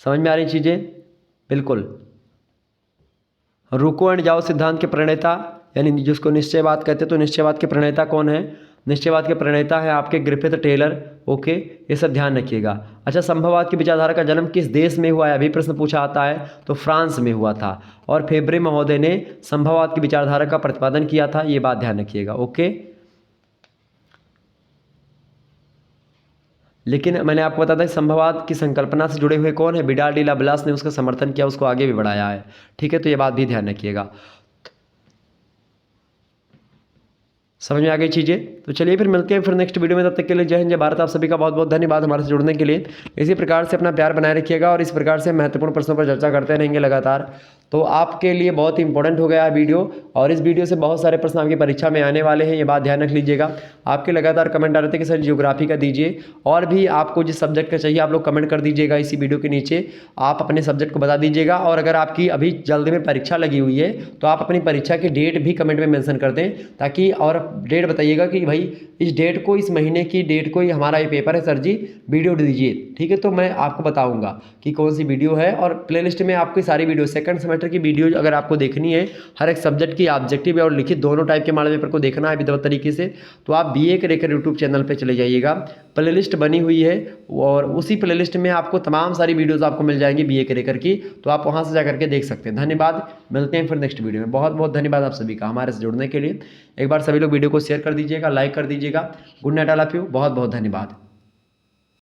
समझ में आ रही चीज़ें, बिल्कुल। रुको एंड जाओ सिद्धांत के प्रणेता, यानी जिसको निश्चयवाद कहते हैं, तो निश्चयवाद के प्रणेता कौन है, निश्चयवाद के प्रणेता है आपके ग्रिफिथ टेलर, ओके। ये सब ध्यान रखिएगा। अच्छा, संभववाद की विचारधारा का जन्म किस देश में हुआ है, अभी प्रश्न पूछा आता है, तो फ्रांस में हुआ था। और फेब्रे महोदय ने संभववाद की विचारधारा का प्रतिपादन किया था, ये बात ध्यान रखिएगा, ओके। लेकिन मैंने आपको बताया था संभववाद की संकल्पना से जुड़े हुए कौन है, विडाल डी लाप्लास ने उसका समर्थन किया, उसको आगे भी बढ़ाया है, ठीक है। तो ये बात भी ध्यान रखिएगा। समझ में आ गई चीज़ें, तो चलिए फिर मिलते हैं फिर नेक्स्ट वीडियो में, तब तक के लिए जय हिंद जय भारत। आप सभी का बहुत बहुत धन्यवाद हमारे से जुड़ने के लिए। इसी प्रकार से अपना प्यार बनाए रखिएगा और इस प्रकार से महत्वपूर्ण प्रश्नों पर चर्चा करते रहेंगे लगातार। तो आपके लिए बहुत ही इंपॉर्टेंट हो गया है वीडियो, और इस वीडियो से बहुत सारे प्रश्न आपकी परीक्षा में आने वाले हैं, ये बात ध्यान रख लीजिएगा। आपके लगातार कमेंट आ रहे थे कि सर जियोग्राफी का दीजिए, और भी आपको जिस सब्जेक्ट का चाहिए आप लोग कमेंट कर दीजिएगा इसी वीडियो के नीचे, आप अपने सब्जेक्ट को बता दीजिएगा। और अगर आपकी अभी जल्द में परीक्षा लगी हुई है तो आप अपनी परीक्षा की डेट भी कमेंट में मेंशन कर दें, ताकि, और डेट बताइएगा कि भाई इस डेट को, इस महीने की डेट को ही हमारा ये पेपर है सर जी, वीडियो दीजिए, ठीक है। तो मैं आपको बताऊंगा कि कौन सी वीडियो है, और प्लेलिस्ट में आपकी सारी वीडियो, सेकंड सेमेस्टर की वीडियो अगर आपको देखनी है, हर एक सब्जेक्ट की ऑब्जेक्टिव और लिखित दोनों टाइप के मॉडल पेपर को देखना है विधिवत तरीके से, तो आप BA करेकर यूट्यूब चैनल पर चले जाइएगा, प्लेलिस्ट बनी हुई है, और उसी प्लेलिस्ट में आपको तमाम सारी वीडियोज़ आपको मिल जाएंगी BA करेकर की, तो आप वहाँ से जा करके देख सकते हैं। धन्यवाद, मिलते हैं फिर नेक्स्ट वीडियो में। बहुत बहुत धन्यवाद आप सभी का हमारे से जुड़ने के लिए। एक बार सभी लोग वीडियो को शेयर कर दीजिएगा, लाइक कर दीजिएगा। Good night all of you, बहुत बहुत धन्यवाद।